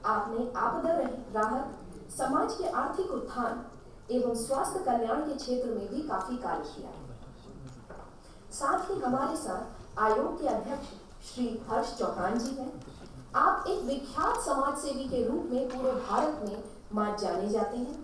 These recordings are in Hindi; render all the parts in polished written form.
आपने आपदा राहत, समाज के आर्थिक उत्थान एवं स्वास्थ्य कल्याण के क्षेत्र में भी काफी कार्य किया है। साथ ही हमारे साथ आयोग के अध्यक्ष श्री हर्ष चौहान जी हैं। आप एक विख्यात समाज सेवी के रूप में पूरे भारत में जाने जाते हैं।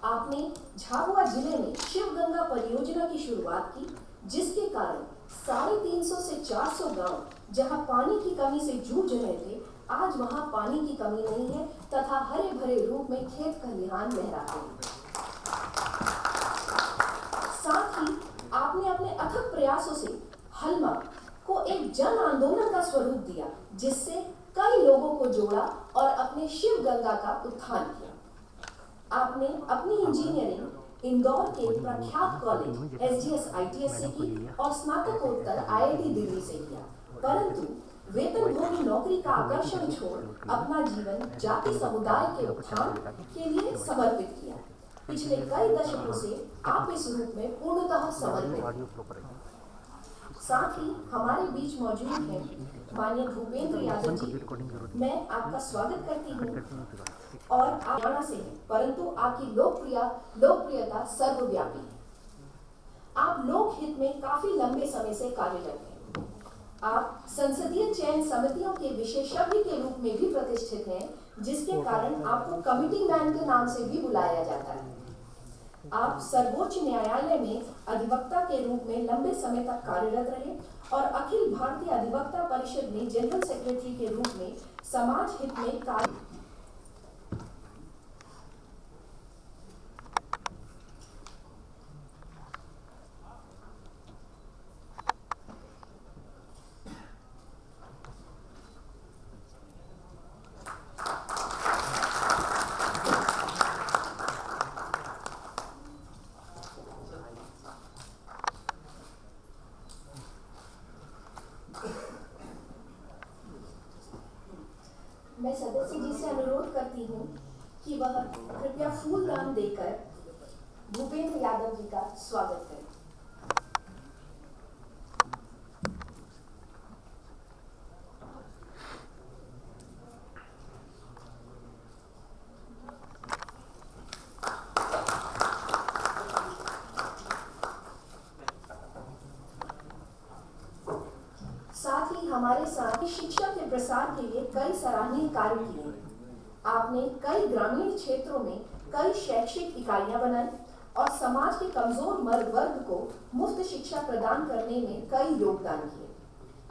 आपने झाबुआ जिले में शिव गंगा परियोजना की शुरुआत की, जिसके कारण 350 से 400 गांव जहां पानी की कमी से जूझ रहे थे, आज वहां पानी की कमी नहीं है तथा हरे भरे रूप में खेत खलिहान लहराते हैं। साथ ही आपने अपने अथक प्रयासों से हलमा को एक जन आंदोलन का स्वरूप दिया, जिससे कई लोगों को जोड़ा और अपने शिव गंगा का उत्थान किया। आपने अपनी इंजीनियरिंग इंदौर के प्रख्यात कॉलेज SGS ITS से की और स्नातकोत्तर IIT दिल्ली से किया, परंतु वेतनभोगी नौकरी का आकर्षण छोड़ अपना जीवन जाति समुदाय के उत्थान के लिए समर्पित किया। पिछले कई दशकों से आप इस रूप में पूर्णतः समर्पित। साथ ही हमारे बीच मौजूद हैं माननीय भूपेंद्र यादव जी। मैं आपका स्वागत करती हूँ और आप हरियाणा से हैं, परंतु आपकी लोकप्रियता सर्वव्यापी है। आप लोकहित में काफी लंबे समय से कार्यरत हैं। आप संसदीय चयन समितियों के विशेषज्ञ के रूप में भी प्रतिष्ठित हैं, जिसके कारण आपको कमिटी मैन के नाम से भी बुलाया जाता है। आप सर्वोच्च न्यायालय में अधिवक्ता के रूप में लंबे समय तक कार्यरत रहे और अखिल भारतीय अधिवक्ता परिषद में जनरल सेक्रेटरी के रूप में समाज हित में कार्य। मैं सदस्य जी से अनुरोध करती हूँ कि वह कृपया फूलदान देकर भूपेंद्र यादव जी का स्वागत करें। साथ ही हमारे साथ शिक्षा के प्रसार के लिए कई सराहनीय कार्य किए। आपने कई ग्रामीण क्षेत्रों में कई शैक्षिक इकाइयां बनाई और समाज के कमजोर वर्ग को मुफ्त शिक्षा प्रदान करने में कई योगदान किए।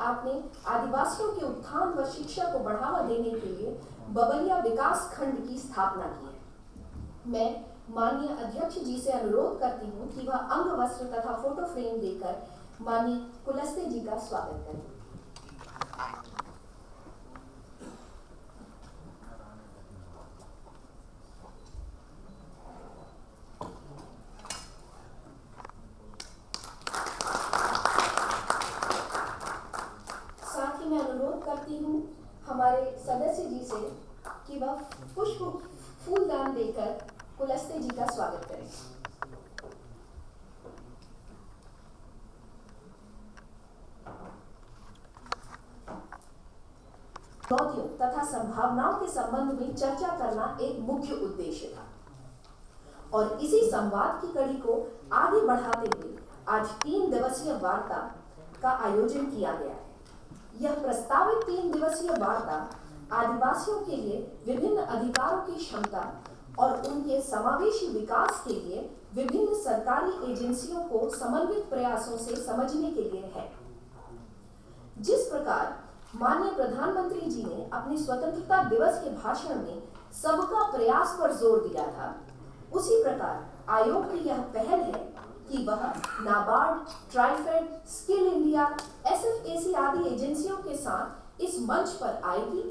आपने आदिवासियों के उत्थान व शिक्षा को बढ़ावा देने के लिए बबलिया विकास खंड की स्थापना की है। मैं माननीय अध्यक्ष जी से अनुरोध करती हूँ कि वह अंग वस्त्र तथा फोटो फ्रेम देकर माननीय कुलस्ते जी का स्वागत करें। साथ ही मैं अनुरोध करती हूँ हमारे सदस्य जी से कि वह पुष्प फूलदान देकर कुलस्ते जी का स्वागत करें। चुनौतियों तथा संभावनाओं के संबंध में चर्चा करना एक मुख्य उद्देश्य था और इसी संवाद की कड़ी को आगे बढ़ाते हुए आज 3 दिवसीय वार्ता का आयोजन किया गया है। यह प्रस्तावित 3 दिवसीय वार्ता आदिवासियों के लिए विभिन्न अधिकारों की क्षमता और उनके समावेशी विकास के लिए विभिन्न सरकारी एजेंसियों को समन्वित प्रयासों से समझने के लिए है। जिस प्रकार माननीय प्रधानमंत्री जी ने अपने स्वतंत्रता दिवस के भाषण में सबका प्रयास पर जोर दिया था, उसी प्रकार आयोग की यह पहल है कि वह NABARD, TRIFED, skill India, SFAC आदि एजेंसियों के साथ इस मंच पर आएगी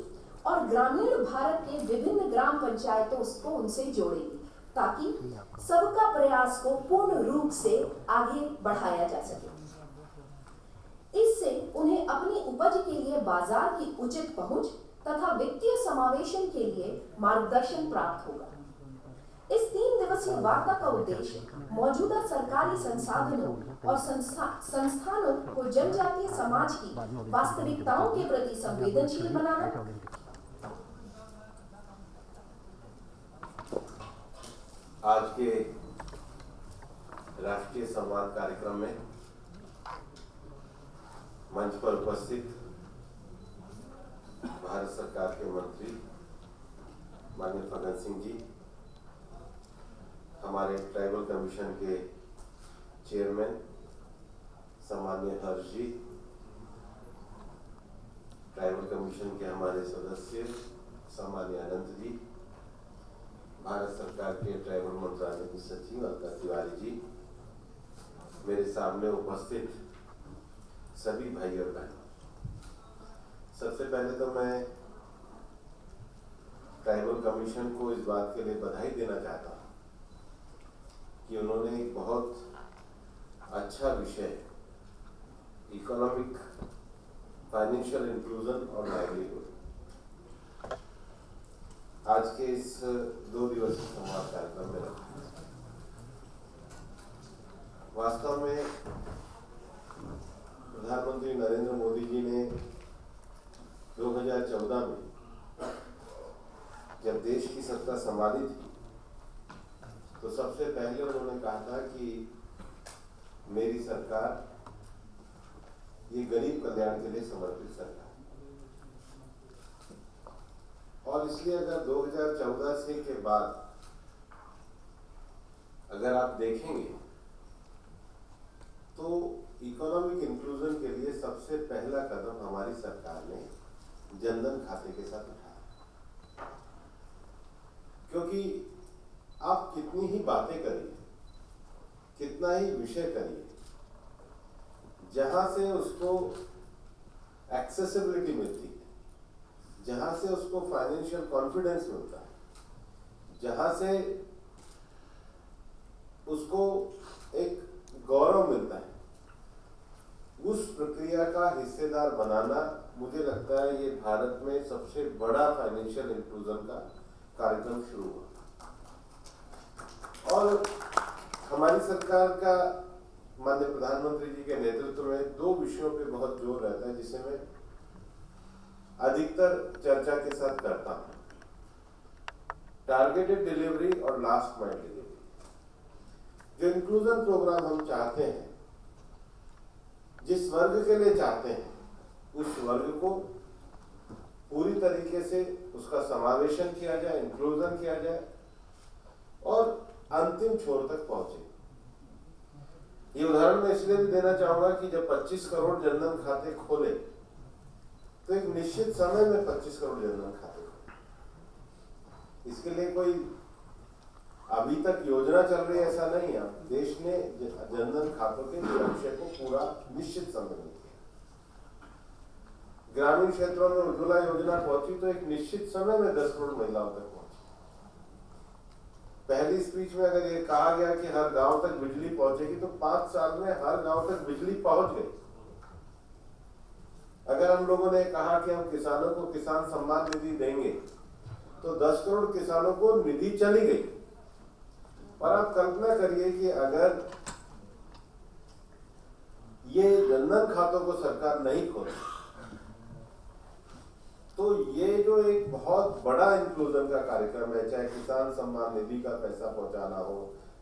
और ग्रामीण भारत के विभिन्न ग्राम पंचायतों को उनसे जोड़ेगी, ताकि सबका प्रयास को पूर्ण रूप से आगे बढ़ाया जा सके। इससे उन्हें अपनी उपज के लिए बाजार की उचित पहुंच तथा वित्तीय समावेशन के लिए मार्गदर्शन प्राप्त होगा। इस 3 दिवसीय वार्ता का उद्देश्य मौजूदा सरकारी संसाधनों और संस्थानों को जनजातीय समाज की वास्तविकताओं के प्रति संवेदनशील बनाना, आज के राष्ट्रीय संवाद कार्यक्रम में मंच पर उपस्थित भारत सरकार के मंत्री माननीय फग्गन सिंह जी, हमारे ट्राइबल कमीशन के चेयरमैन सम्माननीय हर्ष जी, ट्राइबल कमीशन के हमारे सदस्य सम्माननीय अनंत जी, भारत सरकार के ट्राइबल मंत्रालय की सचिव अलका तिवारी जी, मेरे सामने उपस्थित सभी भाई और बहन, सबसे पहले तो मैं ट्राइबल कमीशन को इस बात के लिए बधाई देना चाहता हूं कि उन्होंने एक बहुत अच्छा विषय इकोनॉमिक फाइनेंशियल इंक्लूजन और लाइवलीहुड आज के इस 2 दिवसीय संवाद कार्यक्रम में रखा। वास्तव में प्रधानमंत्री नरेंद्र मोदी जी ने 2014 में जब देश की सत्ता संभाली थी तो सबसे पहले उन्होंने कहा था कि मेरी सरकार ये गरीब कल्याण के लिए समर्पित सरकार, और इसलिए अगर 2014 से के बाद अगर आप देखेंगे तो इकोनॉमिक इंक्लूजन के लिए सबसे पहला कदम हमारी सरकार ने जनधन खाते के साथ उठाया। क्योंकि आप कितनी ही बातें करिए, कितना ही विषय करिए, जहां से उसको एक्सेसिबिलिटी मिलती है, जहां से उसको फाइनेंशियल कॉन्फिडेंस मिलता है, जहां से उसको एक गौरव मिलता है, उस प्रक्रिया का हिस्सेदार बनाना, मुझे लगता है ये भारत में सबसे बड़ा फाइनेंशियल इंक्लूजन का कार्यक्रम शुरू हुआ। और हमारी सरकार का माननीय प्रधानमंत्री जी के नेतृत्व में 2 विषयों पे बहुत जोर रहता है, जिसे मैं अधिकतर चर्चा के साथ करता हूं। टारगेटेड डिलीवरी और लास्ट माइल डिलीवरी। जो इंक्लूजन प्रोग्राम हम चाहते हैं, जिस वर्ग के लिए चाहते हैं, उस वर्ग को पूरी तरीके से उसका समावेशन किया जाए, इंक्लूजन किया जाए और अंतिम छोर तक पहुंचे। ये उदाहरण मैं इसलिए भी देना चाहूंगा कि जब 25 करोड़ जनधन खाते खोले तो एक निश्चित समय में 25 करोड़ जनधन खाते खोले। इसके लिए कोई अभी तक योजना चल रही है ऐसा नहीं है। देश ने जनधन खातों के लक्ष्य को पूरा निश्चित समय में किया। ग्रामीण क्षेत्रों में उज्ज्वला योजना पहुंची तो एक निश्चित समय में 10 करोड़ महिलाओं तक पहुंची। पहली स्पीच में अगर ये कहा गया कि हर गांव तक बिजली पहुंचेगी तो 5 साल में हर गांव तक बिजली पहुंच गई। अगर हम लोगों ने कहा कि हम किसानों को किसान सम्मान निधि देंगे तो 10 करोड़ किसानों को निधि चली गई। और आप कल्पना करिए कि अगर ये जनधन खातों को सरकार नहीं खोले तो ये जो एक बहुत बड़ा इंक्लूजन का कार्यक्रम है, चाहे किसान सम्मान निधि का पैसा पहुंचाना हो,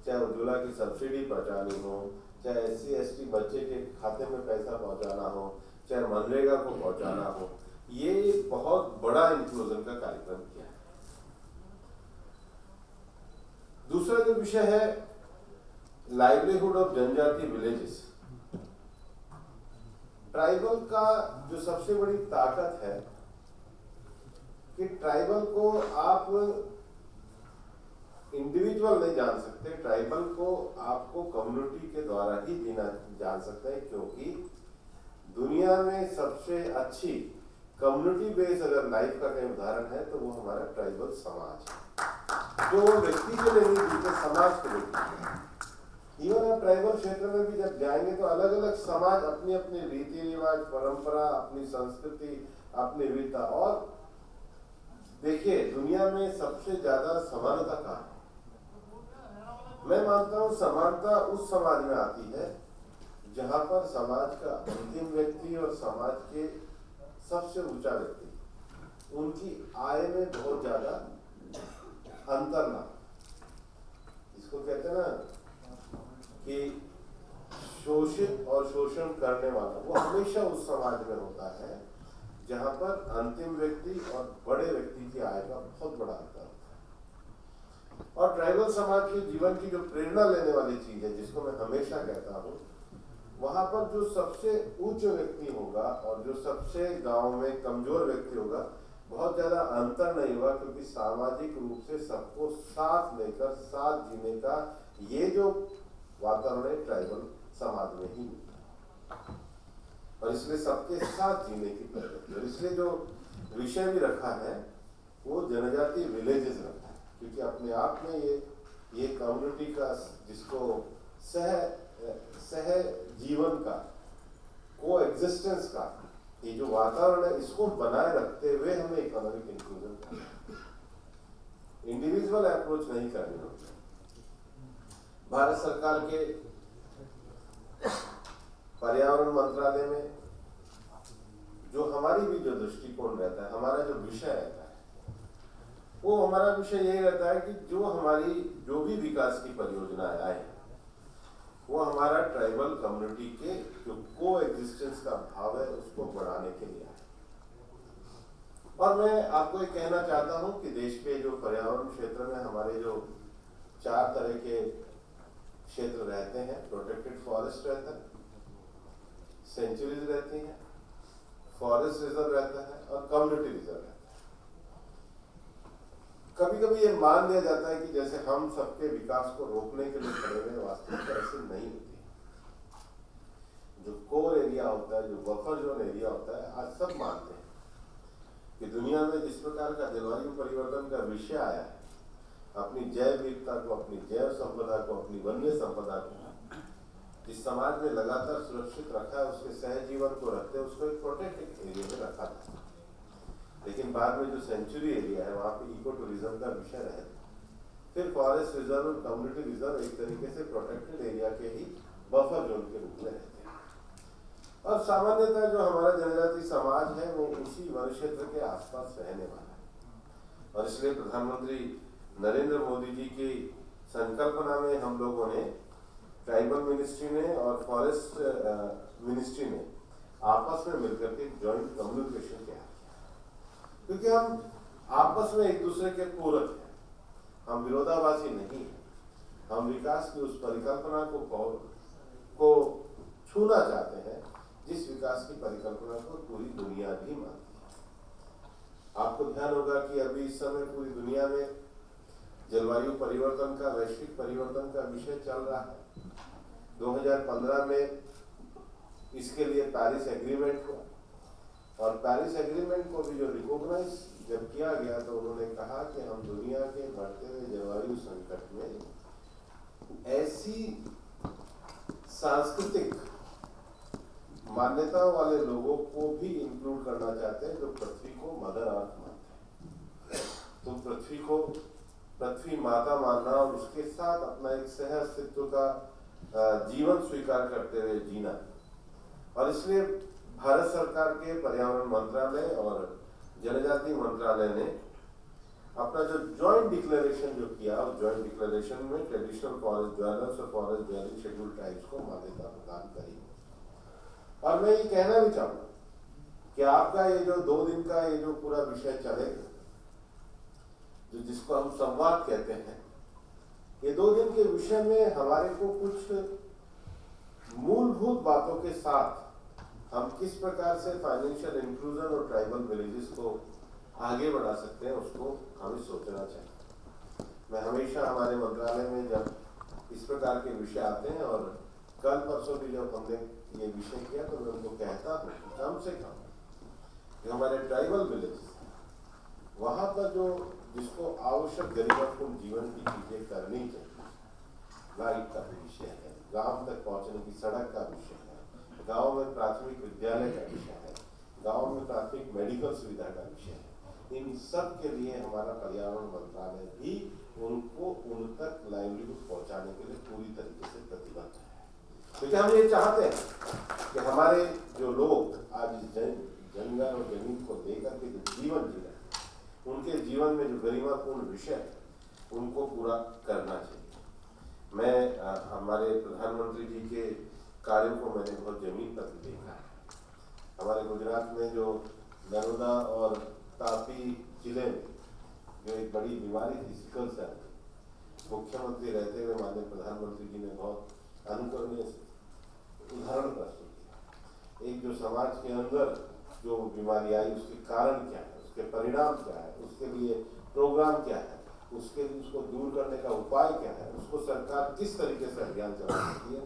चाहे उज्ज्वला की सब्सिडी पहुंचानी हो, चाहे SC ST बच्चे के खाते में पैसा पहुंचाना हो, चाहे मनरेगा को पहुंचाना हो, ये बहुत बड़ा इंक्लूजन का कार्यक्रम किया है। दूसरा जो विषय है लाइवलीहुड ऑफ जनजाति विलेजेस। ट्राइबल का जो सबसे बड़ी ताकत है कि ट्राइबल को आप इंडिविजुअल नहीं जान सकते, ट्राइबल को आपको कम्युनिटी के द्वारा ही जीना जान सकते हैं। क्योंकि दुनिया में सबसे अच्छी कम्युनिटी बेस्ड अगर लाइफ का कोई उदाहरण है तो वो हमारा ट्राइबल समाज है, जो व्यक्ति के लिए नहीं जीते, समाज के लिए जीते। इवन आप ट्राइबल क्षेत्र में भी जब जाएंगे तो अलग अलग समाज अपनी अपनी रीति रिवाज, परंपरा, अपनी संस्कृति, अपनी विविधता। और देखिए दुनिया में सबसे ज्यादा समानता कहाँ है? मैं मानता हूँ समानता उस समाज में आती है जहां पर समाज का अंतिम व्यक्ति और समाज के सबसे ऊंचा व्यक्ति, उनकी आय में बहुत ज्यादा अंतर ना। इसको कहते हैं ना कि शोषित और शोषण करने वाला वो हमेशा उस समाज में होता है जहां पर अंतिम व्यक्ति और बड़े व्यक्ति की आय का बहुत बड़ा अंतर होता है। और ट्राइबल समाज के जीवन की जो प्रेरणा लेने वाली चीज है, जिसको मैं हमेशा कहता हूँ, वहां पर जो सबसे उच्च व्यक्ति होगा और जो सबसे गांव में कमजोर व्यक्ति होगा, बहुत ज्यादा अंतर नहीं हुआ, क्योंकि सामाजिक रूप से सबको साथ लेकर साथ जीने का ये जो वातावरण है ट्राइबल समाज में ही मिलता है। और इसलिए सबके साथ जीने की प्रवृत्ति, और इसलिए जो विषय भी रखा है वो जनजातीय विलेजेस रखा है, क्योंकि अपने आप में ये कम्युनिटी का, जिसको सह जीवन का, को एग्जिस्टेंस का ये जो वातावरण है, इसको बनाए रखते हुए हमें इकोनॉमिक इंक्लूजन करना है, इंडिविजुअल अप्रोच नहीं करनी होती। भारत सरकार के पर्यावरण मंत्रालय में जो हमारी भी जो दृष्टिकोण रहता है, हमारा जो विषय रहता है, वो हमारा विषय यही रहता है कि जो भी विकास की परियोजनाएं आए, वो हमारा ट्राइबल कम्युनिटी के जो को एग्जिस्टेंस का भाव है उसको बढ़ाने के लिए आए। और मैं आपको ये कहना चाहता हूं कि देश के जो पर्यावरण क्षेत्र में हमारे जो 4 तरह के क्षेत्र रहते हैं, प्रोटेक्टेड फॉरेस्ट रहता है, सेंचुरीज रहती हैं, फॉरेस्ट रिजर्व रहता है और कम्युनिटी रिजर्व रहता है। कभी कभी ये मान लिया जाता है कि जैसे हम सबके विकास को रोकने के लिए खड़े हुए, वास्तविकता ऐसी नहीं होती। जो कोर एरिया होता है, जो बफर जोन एरिया होता है, आज सब मानते हैं कि दुनिया में जिस प्रकार का जलवायु परिवर्तन का विषय आया है, अपनी जैव विविधता को, अपनी जैव संपदा को, अपनी वन्य संपदा को जिस समाज में लगातार सुरक्षित रखा है, उसके सहजीवन को रखते हैं, उसको एक प्रोटेक्टेड एरिया में रखा था। लेकिन बाद में जो सेंचुरी एरिया है, वहाँ पे इको टूरिज्म का विषय रहे, फिर फॉरेस्ट रिजर्व और कम्युनिटी रिजर्व एक तरीके से प्रोटेक्टेड एरिया के ही बफर जोन के रूप में रहते हैं। और सामान्यतः जो हमारा जनजातीय समाज है वो उसी वन क्षेत्र के आसपास रहने वाला है। और इसलिए प्रधानमंत्री नरेंद्र मोदी जी की संकल्पना में हम लोगों ने, ट्राइबल मिनिस्ट्री ने और फॉरेस्ट मिनिस्ट्री ने आपस में मिलकर के ज्वाइंट कम्युनिकेशन किया, क्योंकि हम आपस में एक दूसरे के पूरक हैं, हम विरोधाभासी नहीं हैं। हम विकास की उस परिकल्पना को छूना चाहते हैं जिस विकास की परिकल्पना को पूरी दुनिया भी मानती है। आपको ध्यान होगा कि अभी इस समय पूरी दुनिया में जलवायु परिवर्तन का, वैश्विक परिवर्तन का विषय चल रहा है। 2015 में इसके लिए पेरिस एग्रीमेंट हुआ, और पेरिस एग्रीमेंट को भी जो रिकॉग्नाइज जब किया गया तो उन्होंने कहा कि हम दुनिया के बढ़ते हुए जलवायु संकट में ऐसी सांस्कृतिक मान्यताओं वाले लोगों को भी इंक्लूड करना चाहते हैं जो पृथ्वी को मदर अर्थ मानते हैं। तो पृथ्वी को पृथ्वी माता मानना और उसके साथ अपना एक सह अस्तित्व का जीवन स्वीकार करते हुए जीना। और इसलिए भारत सरकार के पर्यावरण मंत्रालय और जनजातीय मंत्रालय ने अपना जो ज्वाइंट डिक्लेरेशन जो किया, उस ज्वाइंट डिक्लेरेशन में ट्रेडिशनल फॉरेस्ट ड्वेलर्स और फॉरेस्ट ड्वेलिंग शेड्यूल ट्राइब्स को मान्यता प्रदान करी। और मैं ये कहना भी चाहूंगा कि आपका ये जो 2 दिन का ये जो पूरा विषय चलेगा, जो जिसको हम संवाद कहते हैं, ये 2 दिन के विषय में हमारे को कुछ मूलभूत बातों के साथ हम किस प्रकार से फाइनेंशियल इंक्लूजन और ट्राइबल विलेजेस को आगे बढ़ा सकते हैं, उसको हमें सोचना चाहिए। मैं हमेशा हमारे मंत्रालय में जब इस प्रकार के विषय आते हैं, और कल परसों भी जब हमने ये विषय किया, तो मैं उनको कहता हूँ कम से कम जो हमारे ट्राइबल विलेज वहाँ पर जो जिसको आवश्यक गरीबपूर्ण जीवन की चीजें करनी चाहिए, लाइट का विषय है, गांव तक पहुंचने की सड़क का विषय है, गांव में प्राथमिक विद्यालय का विषय है, गांव में प्राथमिक मेडिकल सुविधा का विषय है। इन सब के लिए हमारा पर्यावरण मंत्रालय भी उनको उन तक लाइवलीहुड पहुंचाने के लिए पूरी तरीके से प्रतिबद्ध है, क्योंकि हम ये चाहते हैं कि हमारे जो लोग आज जंगल और जमीन को लेकर के जो जीवन जी रहे हैं, उनके जीवन में जो गरिमापूर्ण विषय है उनको पूरा करना चाहिए। हमारे प्रधानमंत्री जी के कार्यों को मैंने बहुत जमीन पर देखा है। हमारे गुजरात में जो नर्मदा और तापी जिले में जो एक बड़ी बीमारी थी सिकल सेल, मुख्यमंत्री रहते हुए माननीय प्रधानमंत्री जी ने बहुत अनुकरणीय उदाहरण प्रस्तुत किया। एक जो समाज के अंदर जो बीमारी आई उसके कारण क्या है, उसके परिणाम क्या है, उसके लिए प्रोग्राम क्या है, उसको दूर करने का उपाय क्या है, उसको सरकार किस तरीके से अभियान चला सकती है।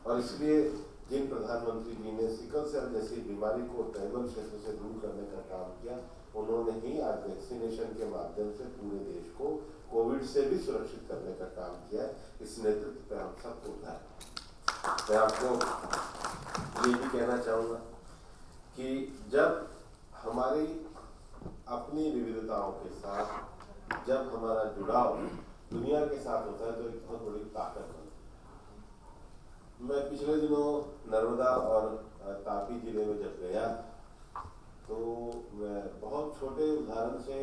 और इसलिए जिन प्रधानमंत्री जी ने सिकल सेल जैसी बीमारी को ट्राइबल क्षेत्र से दूर करने का काम किया, उन्होंने ही आज वैक्सीनेशन के माध्यम से पूरे देश को कोविड से भी सुरक्षित करने का काम किया है। इस नेतृत्व पे हम सबको उठाए। मैं आपको ये भी कहना चाहूँगा कि जब हमारी अपनी विविधताओं के साथ जब हमारा जुड़ाव दुनिया के साथ होता है तो एक बहुत बड़ी ताकत बनती है। मैं पिछले दिनों नर्मदा और तापी जिले में जब गया तो मैं बहुत छोटे उदाहरण से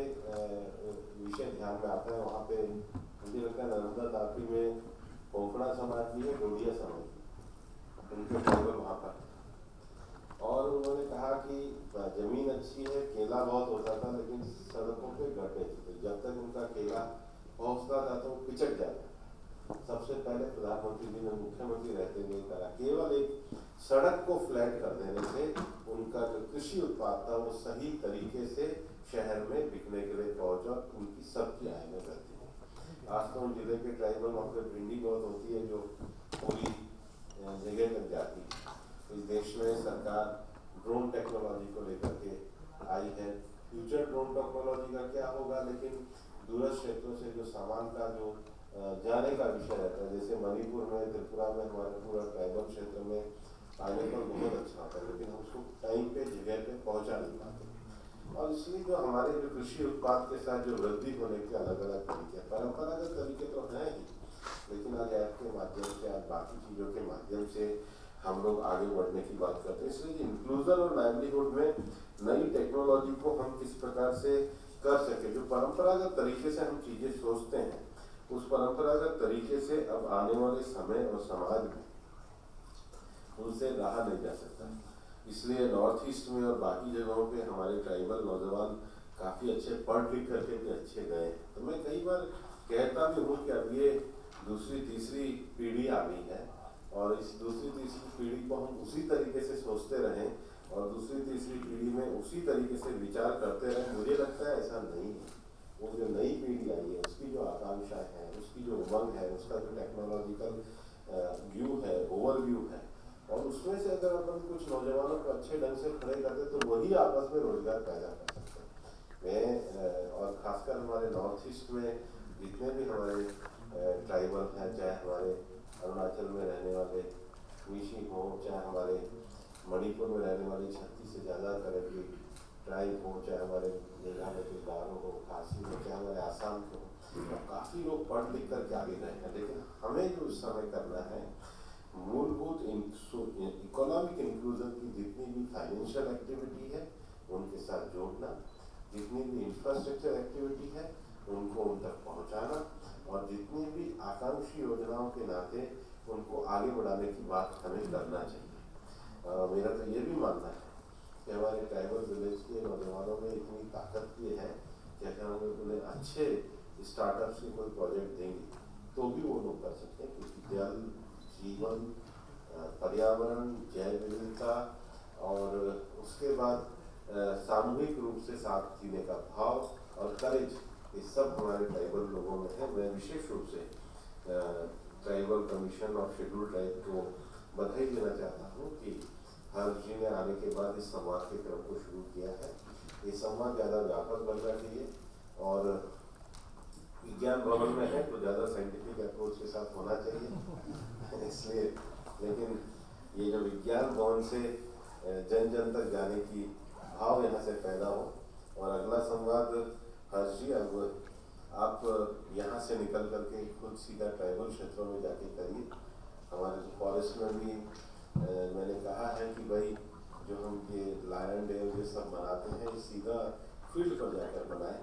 विषय ध्यान में आता है। वहाँ पे मुझे लगता है नर्मदा तापी में कोंकणा समाज की है, डोडिया समाज की, उनके ट्राइबल वहाँ पर। और उन्होंने कहा कि जमीन अच्छी है, केला बहुत होता था, लेकिन सड़कों पे गड्ढे थे। जब तक उनका केला पहुंचता था तो पिचक जाता। सबसे पहले प्रधानमंत्री जी ने मुख्यमंत्री रहते हुए करा, केवल एक सड़क को फ्लैट कर देने से उनका जो कृषि उत्पाद था वो सही तरीके से शहर में बिकने के लिए पहुंचा, उनकी सबकी आय में वृद्धि हुई। आज तो जिले के ट्राइबल वहाँ पे भिंडी बहुत होती है जो पूरी जगह तक जाती है। इस देश में सरकार ड्रोन टेक्नोलॉजी को लेकर के आई है। फ्यूचर ड्रोन टेक्नोलॉजी का क्या होगा, लेकिन दूरस्थ क्षेत्रों से जो सामान का जो जाने का विषय रहता है, जैसे मणिपुर में, त्रिपुरा में, हमारे पूरा ट्राइबल क्षेत्र में पाइनएप्पल बहुत अच्छा होता है, लेकिन हम उसको टाइम पे जगह पे पहुंचा नहीं पाते। और इसलिए जो हमारे जो कृषि उत्पाद के साथ जो वृद्धि होने के अलग अलग तरीके, परंपरागत तरीके तो हैं ही, लेकिन आज ऐप के माध्यम से, आज बाकी चीज़ों के माध्यम से हम लोग आगे बढ़ने की बात करते हैं। इसलिए इंक्लूजन और लाइवलीहुड में नई टेक्नोलॉजी को हम किस प्रकार से कर सके, जो परंपरागत तरीके से हम चीज़ें सोचते हैं, उस परंपरागत तरीके से अब आने वाले समय और समाज में उनसे रहा नहीं जा सकता। इसलिए नॉर्थ ईस्ट में और बाकी जगहों पे हमारे ट्राइबल नौजवान काफ़ी अच्छे पढ़ लिख करके भी अच्छे गए। तो मैं कई बार कहता भी हूँ कि अब ये दूसरी तीसरी पीढ़ी आ गई है और इस दूसरी तीसरी पीढ़ी को हम उसी तरीके से सोचते रहें और दूसरी तीसरी पीढ़ी में उसी तरीके से विचार करते रहें। मुझे लगता है ऐसा नहीं है। वो जो नई पीढ़ी आई है उसकी जो आकांक्षाएं हैं, उसकी जो उमंग है, उसका जो टेक्नोलॉजिकल व्यू है, ओवरव्यू है, और उसमें से अगर अपन कुछ नौजवानों को अच्छे ढंग से खड़े करते तो वही आपस में रोजगार पैदा कर सकते हैं। और खासकर हमारे नॉर्थ ईस्ट में जितने भी हमारे ट्राइबल हैं, चाहे हमारे अरुणाचल में रहने वाले मिशी हो, चाहे हमारे मणिपुर में रहने वाले 36 से ज़्यादा तरह की ट्राइब हो, चाहे हमारे मेघालय के गारो हो, खासी हो, चाहे हमारे आसाम के हो, तो काफ़ी लोग पढ़ लिख कर के आगे गए हैं। लेकिन हमें जो उस समय करना है, मूलभूत इकोनॉमिक इंक्लूजन की जितनी भी फाइनेंशियल एक्टिविटी है उनके साथ जोड़ना, जितनी भी इंफ्रास्ट्रक्चर एक्टिविटी है उनको उन तक पहुँचाना, और जितनी भी आकांक्षी योजनाओं के नाते उनको आगे बढ़ाने की बात हमें करना चाहिए। मेरा तो ये भी मानना है कि हमारे ट्राइबल विलेज के नौजवानों में इतनी ताकत ये है कि अगर हम उन्हें अच्छे स्टार्टअप्स के कोई प्रोजेक्ट देंगे तो भी वो लोग कर सकते हैं, क्योंकि जल, जीवन, पर्यावरण, जैव विविधता और उसके बाद सामूहिक रूप से साथ जीने का भाव और करेज, ये सब हमारे ट्राइबल लोगों में है। मैं विशेष रूप से ट्राइबल कमीशन और शेड्यूल ट्राइब को बधाई देना चाहता हूँ कि हर्ष जी ने आने के बाद इस संवाद के क्रम को शुरू किया है। ये संवाद ज़्यादा व्यापक बनना चाहिए और विज्ञान भवन में है तो ज़्यादा साइंटिफिक अप्रोच के साथ होना चाहिए इसलिए, लेकिन ये जो विज्ञान भवन से जन जन तक जाने की भाव यहाँ से पैदा हो। और अगला संवाद हर्ष जी, अब आप यहाँ से निकल करके खुद सीधा ट्राइबल क्षेत्रों में जाके करिए। हमारे जो फॉरेस्ट में भी मैंने कहा है कि भाई जो हम ये लायन डे ये सब बनाते हैं सीधा फील्ड पर जाकर बनाएं।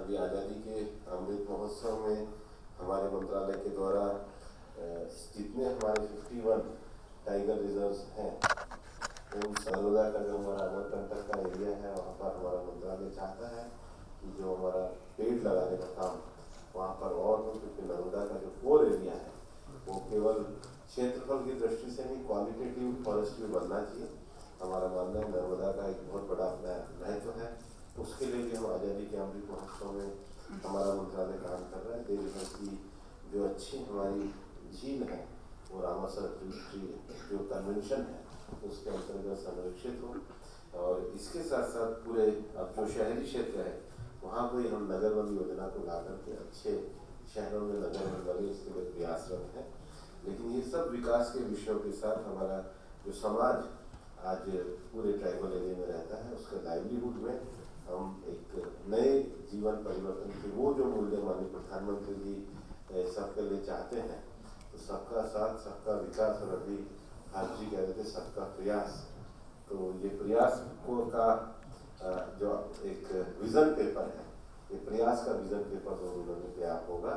अभी आज़ादी के अमृत महोत्सव में हमारे मंत्रालय के द्वारा जितने हमारे 51 टाइगर रिजर्व्स हैं, उन नर्मदा का जो हमारा अमरकंटक का एरिया है, वहाँ पर हमारा मंत्रालय चाहता है कि जो हमारा पेड़ लगाने का काम वहाँ पर और हो, क्योंकि नर्मदा का जो कोर एरिया है वो केवल क्षेत्रफल की दृष्टि से नहीं, क्वालिटेटिव फॉरेस्ट्री बनना चाहिए। हमारा मानना है नर्मदा का एक बहुत बड़ा अपना महत्व है, उसके लिए भी हम आज़ादी के अमृत महोत्सव में हमारा मंत्रालय काम कर रहा है। देश की जो अच्छी हमारी झील है वो रामासर ट्री जो कन्वेंशन है उसके अंतर्गत संरक्षित हो, और इसके साथ साथ पूरे अब जो शहरी क्षेत्र है वहाँ पर हम नगर वन योजना को ला करके अच्छे शहरों में नगर वन बने, इसके लिए प्रयासरत है। लेकिन ये सब विकास के विषयों के साथ हमारा जो समाज आज पूरे ट्राइबल एरिया में रहता है, उसके लाइवलीहुड में हम एक नए जीवन परिवर्तन के वो जो मूल्य माननीय प्रधानमंत्री जी सबके लिए चाहते हैं, तो सबका साथ सबका विकास, और अभी आज जी कह रहे थे सबका प्रयास, तो ये प्रयास को का जो एक विजन पेपर है, ये प्रयास का विजन पेपर 2 दिनों में तैयार होगा।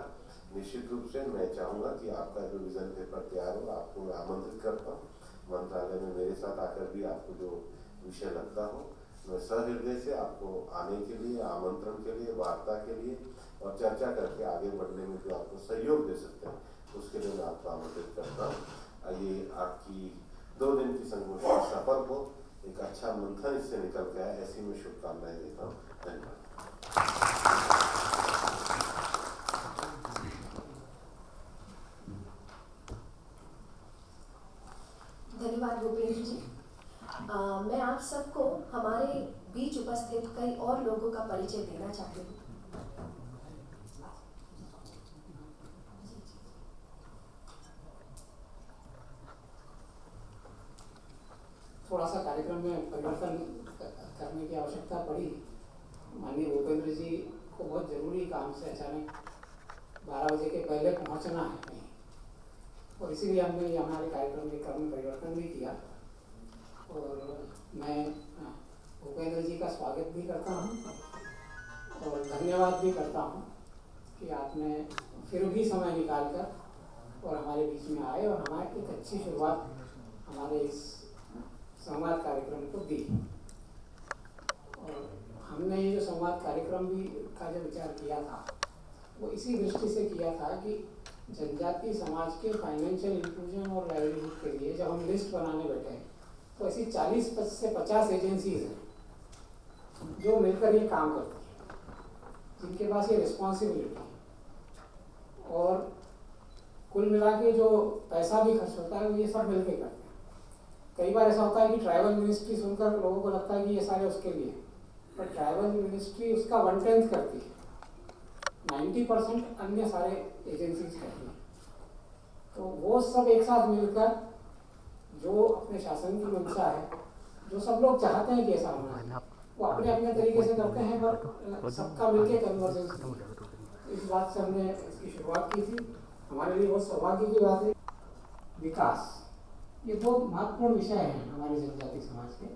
निश्चित रूप से मैं चाहूँगा कि आपका जो विजन पेपर तैयार हो, आपको मैं आमंत्रित करता हूँ मंत्रालय में मेरे साथ आकर भी आपको जो विषय लगता हो, मैं सहृदय से आपको आने के लिए, आमंत्रण के लिए, वार्ता के लिए और चर्चा करके आगे बढ़ने में जो आपको सहयोग दे सकते हैं, उसके लिए मैं आपको आमंत्रित करता हूँ। ये आपकी 2 दिन की संगोष्ठी सफल हो, एक अच्छा मंथन इससे निकल के आए, ऐसी मैं शुभकामनाएं देता हूँ। धन्यवाद। धन्यवाद भूपेंद्र जी। मैं आप सबको हमारे बीच उपस्थित कई और लोगों का परिचय देना चाहती हूँ। थोड़ा सा कार्यक्रम में परिवर्तन करने की आवश्यकता पड़ी। माननीय भूपेंद्र जी को बहुत जरूरी काम से अचानक 12 बजे के पहले पहुंचना है कहीं, और इसीलिए हमने हमारे कार्यक्रम के क्रम में परिवर्तन भी किया। और मैं भूपेंद्र जी का स्वागत भी करता हूं और धन्यवाद भी करता हूं कि आपने फिर भी समय निकालकर और हमारे बीच में आए और हमारी एक अच्छी शुरुआत हमारे इस संवाद कार्यक्रम को दी। और हमने ये जो संवाद कार्यक्रम भी का जो विचार किया था वो इसी दृष्टि से किया था कि जनजातीय समाज के फाइनेंशियल इंक्लूजन और लाइवलीहुड के लिए जब हम लिस्ट बनाने बैठे तो ऐसी 40 से 50 एजेंसीज हैं जो मिलकर ये काम करती हैं, जिनके पास ये रिस्पॉन्सिबिलिटी है, और कुल मिला के जो पैसा भी खर्च होता है वो ये सब मिलकर करते हैं। कई बार ऐसा होता है कि ट्राइबल मिनिस्ट्री सुनकर लोगों को लगता है कि ये सारे उसके लिए, पर ट्राइबल मिनिस्ट्री उसका 1/10 करती है, 90% अन्य सारे एजेंसीज करती हैं। तो वो सब एक साथ मिलकर जो अपने शासन की मंशा है, जो सब लोग चाहते हैं कि ऐसा होना, वो अपने अपने तरीके से करते हैं, पर सबका मिलके कन्वर्जेंस। इस बात से हमने इसकी शुरुआत की थी। हमारे लिए बहुत सौभाग्य की बात है। विकास ये बहुत महत्वपूर्ण विषय है हमारे जनजाति समाज के,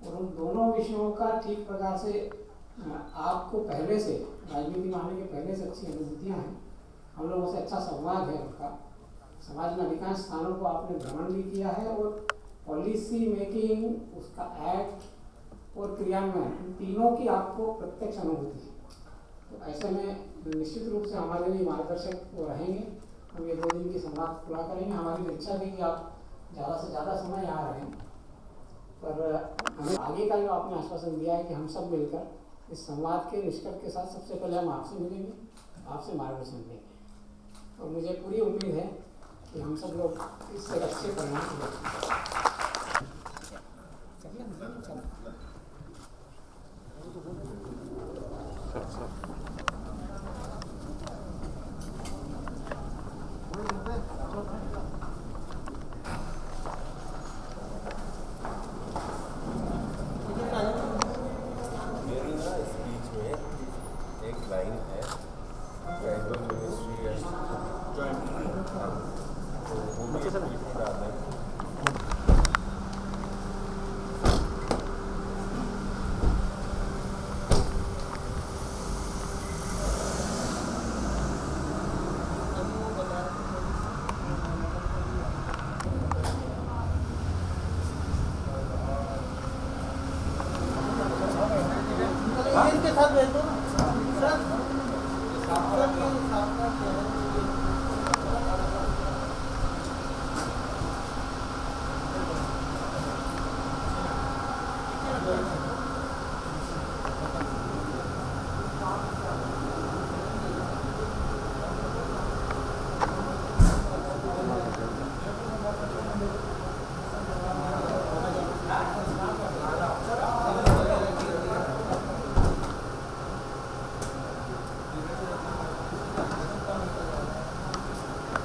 और उन दोनों विषयों का ठीक प्रकार से आपको पहले से राजनीति में आने के पहले से अच्छी अनुभूतियाँ हैं, हम लोगों से अच्छा संवाद है उनका। समाज में अधिकांश स्थानों को आपने भ्रमण भी किया है, और पॉलिसी मेकिंग, उसका एक्ट और क्रियान्वयन, इन तीनों की आपको प्रत्यक्ष अनुभूति है। तो ऐसे में निश्चित रूप से हमारे लिए मार्गदर्शक वो रहेंगे। हम ये 2 दिन की संवाद पूरा करेंगे। हमारी इच्छा थी कि आप ज़्यादा से ज़्यादा समय यहाँ रहें, पर हमें आगे का जो आपने आश्वासन दिया है कि हम सब मिलकर इस संवाद के निष्कर्ष के साथ सबसे पहले हम आपसे मिलेंगे, आपसे मार्गदर्शन लेंगे, और मुझे पूरी उम्मीद है कि हम सब लोग इससे अच्छे परिणाम देखेंगे। के साथ भेज दो ना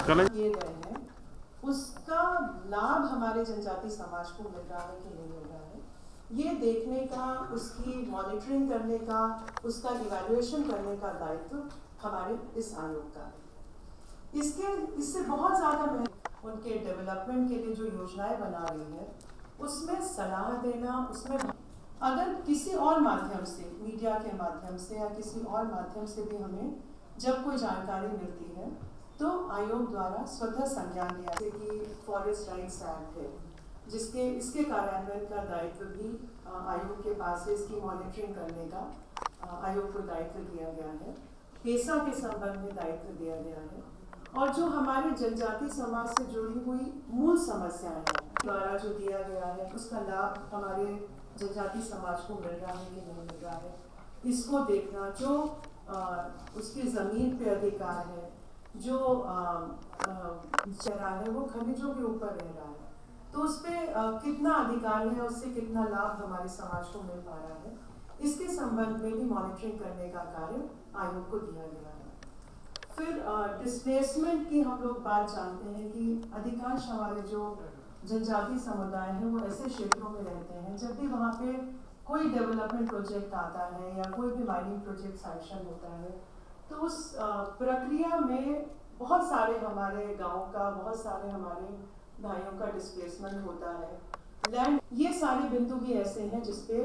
सर किए गए हैं उसका लाभ हमारे जनजाति समाज को मिल रहा है कि नहीं मिल रहा है, ये देखने का, उसकी मॉनिटरिंग करने का, उसका इवैल्यूएशन करने का दायित्व हमारे इस आयोग का है। इससे बहुत ज़्यादा उनके डेवलपमेंट के लिए जो योजनाएं बना रही है उसमें सलाह देना, उसमें अगर किसी और माध्यम से, मीडिया के माध्यम से या किसी और माध्यम से भी हमें जब कोई जानकारी मिलती है तो आयोग द्वारा स्वतः संज्ञान लिया, जैसे कि फॉरेस्ट राइट्स एक्ट है जिसके इसके कार्यान्वयन का दायित्व भी आयोग के पास है, इसकी मॉनिटरिंग करने का आयोग को दायित्व दिया गया है, पेशा के संबंध में दायित्व दिया गया है, और जो हमारे जनजाति समाज से जुड़ी हुई मूल समस्याएं हैं द्वारा जो दिया गया है उसका लाभ हमारे जनजाति समाज को मिल रहा है कि नहीं मिल रहा है, इसको देखना। जो उसकी जमीन पे अधिकार है, जो चरा है वो खनिजों के ऊपर रह रहा है, तो उस पर कितना अधिकार है, उससे कितना लाभ हमारे समाज को मिल पा रहा है, इसके संबंध में भी मॉनिटरिंग करने का कार्य आयोग को दिया गया है। फिर डिस्प्लेसमेंट की हम लोग बात जानते हैं कि अधिकांश हमारे जो जनजाति समुदाय हैं वो ऐसे क्षेत्रों में रहते हैं जब भी वहाँ पे कोई डेवलपमेंट प्रोजेक्ट आता है या कोई भी माइनिंग प्रोजेक्ट सैंक्शन होता है तो उस प्रक्रिया में बहुत सारे हमारे गांव का, बहुत सारे हमारे भाइयों का डिस्प्लेसमेंट होता है। लैंड, ये सारे बिंदु भी ऐसे हैं जिसपे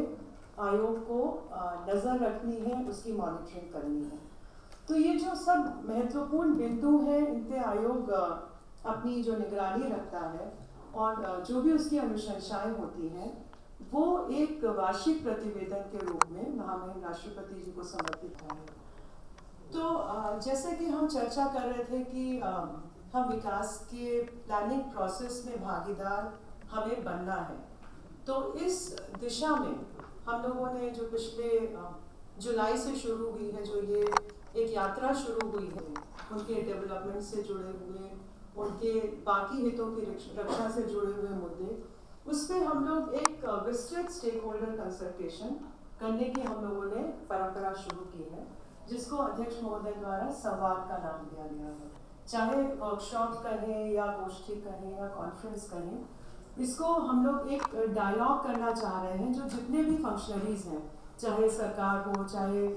आयोग को नज़र रखनी है, उसकी मॉनिटरिंग करनी है। तो ये जो सब महत्वपूर्ण बिंदु हैं, इन पे आयोग अपनी जो निगरानी रखता है और जो भी उसकी अनुशंसाएं होती हैं वो एक वार्षिक प्रतिवेदन के रूप में महामहिम राष्ट्रपति जी को समर्पित है। तो जैसे कि हम चर्चा कर रहे थे कि हम विकास के प्लानिंग प्रोसेस में भागीदार हमें बनना है, तो इस दिशा में हम लोगों ने जो पिछले जुलाई से शुरू हुई है, जो ये एक यात्रा शुरू हुई है उनके डेवलपमेंट से जुड़े हुए, उनके बाकी हितों की रक्षा से जुड़े हुए मुद्दे, उस पर हम लोग एक विस्तृत स्टेक होल्डर कंसल्टेशन करने की हम लोगों ने परंपरा शुरू की है, जिसको अध्यक्ष महोदय द्वारा संवाद का नाम दिया गया है। चाहे वर्कशॉप कहें या गोष्ठी कहें या कॉन्फ्रेंस कहें, इसको हम लोग एक डायलॉग करना चाह रहे हैं जो जितने भी फंक्शनरीज हैं, चाहे सरकार हो, चाहे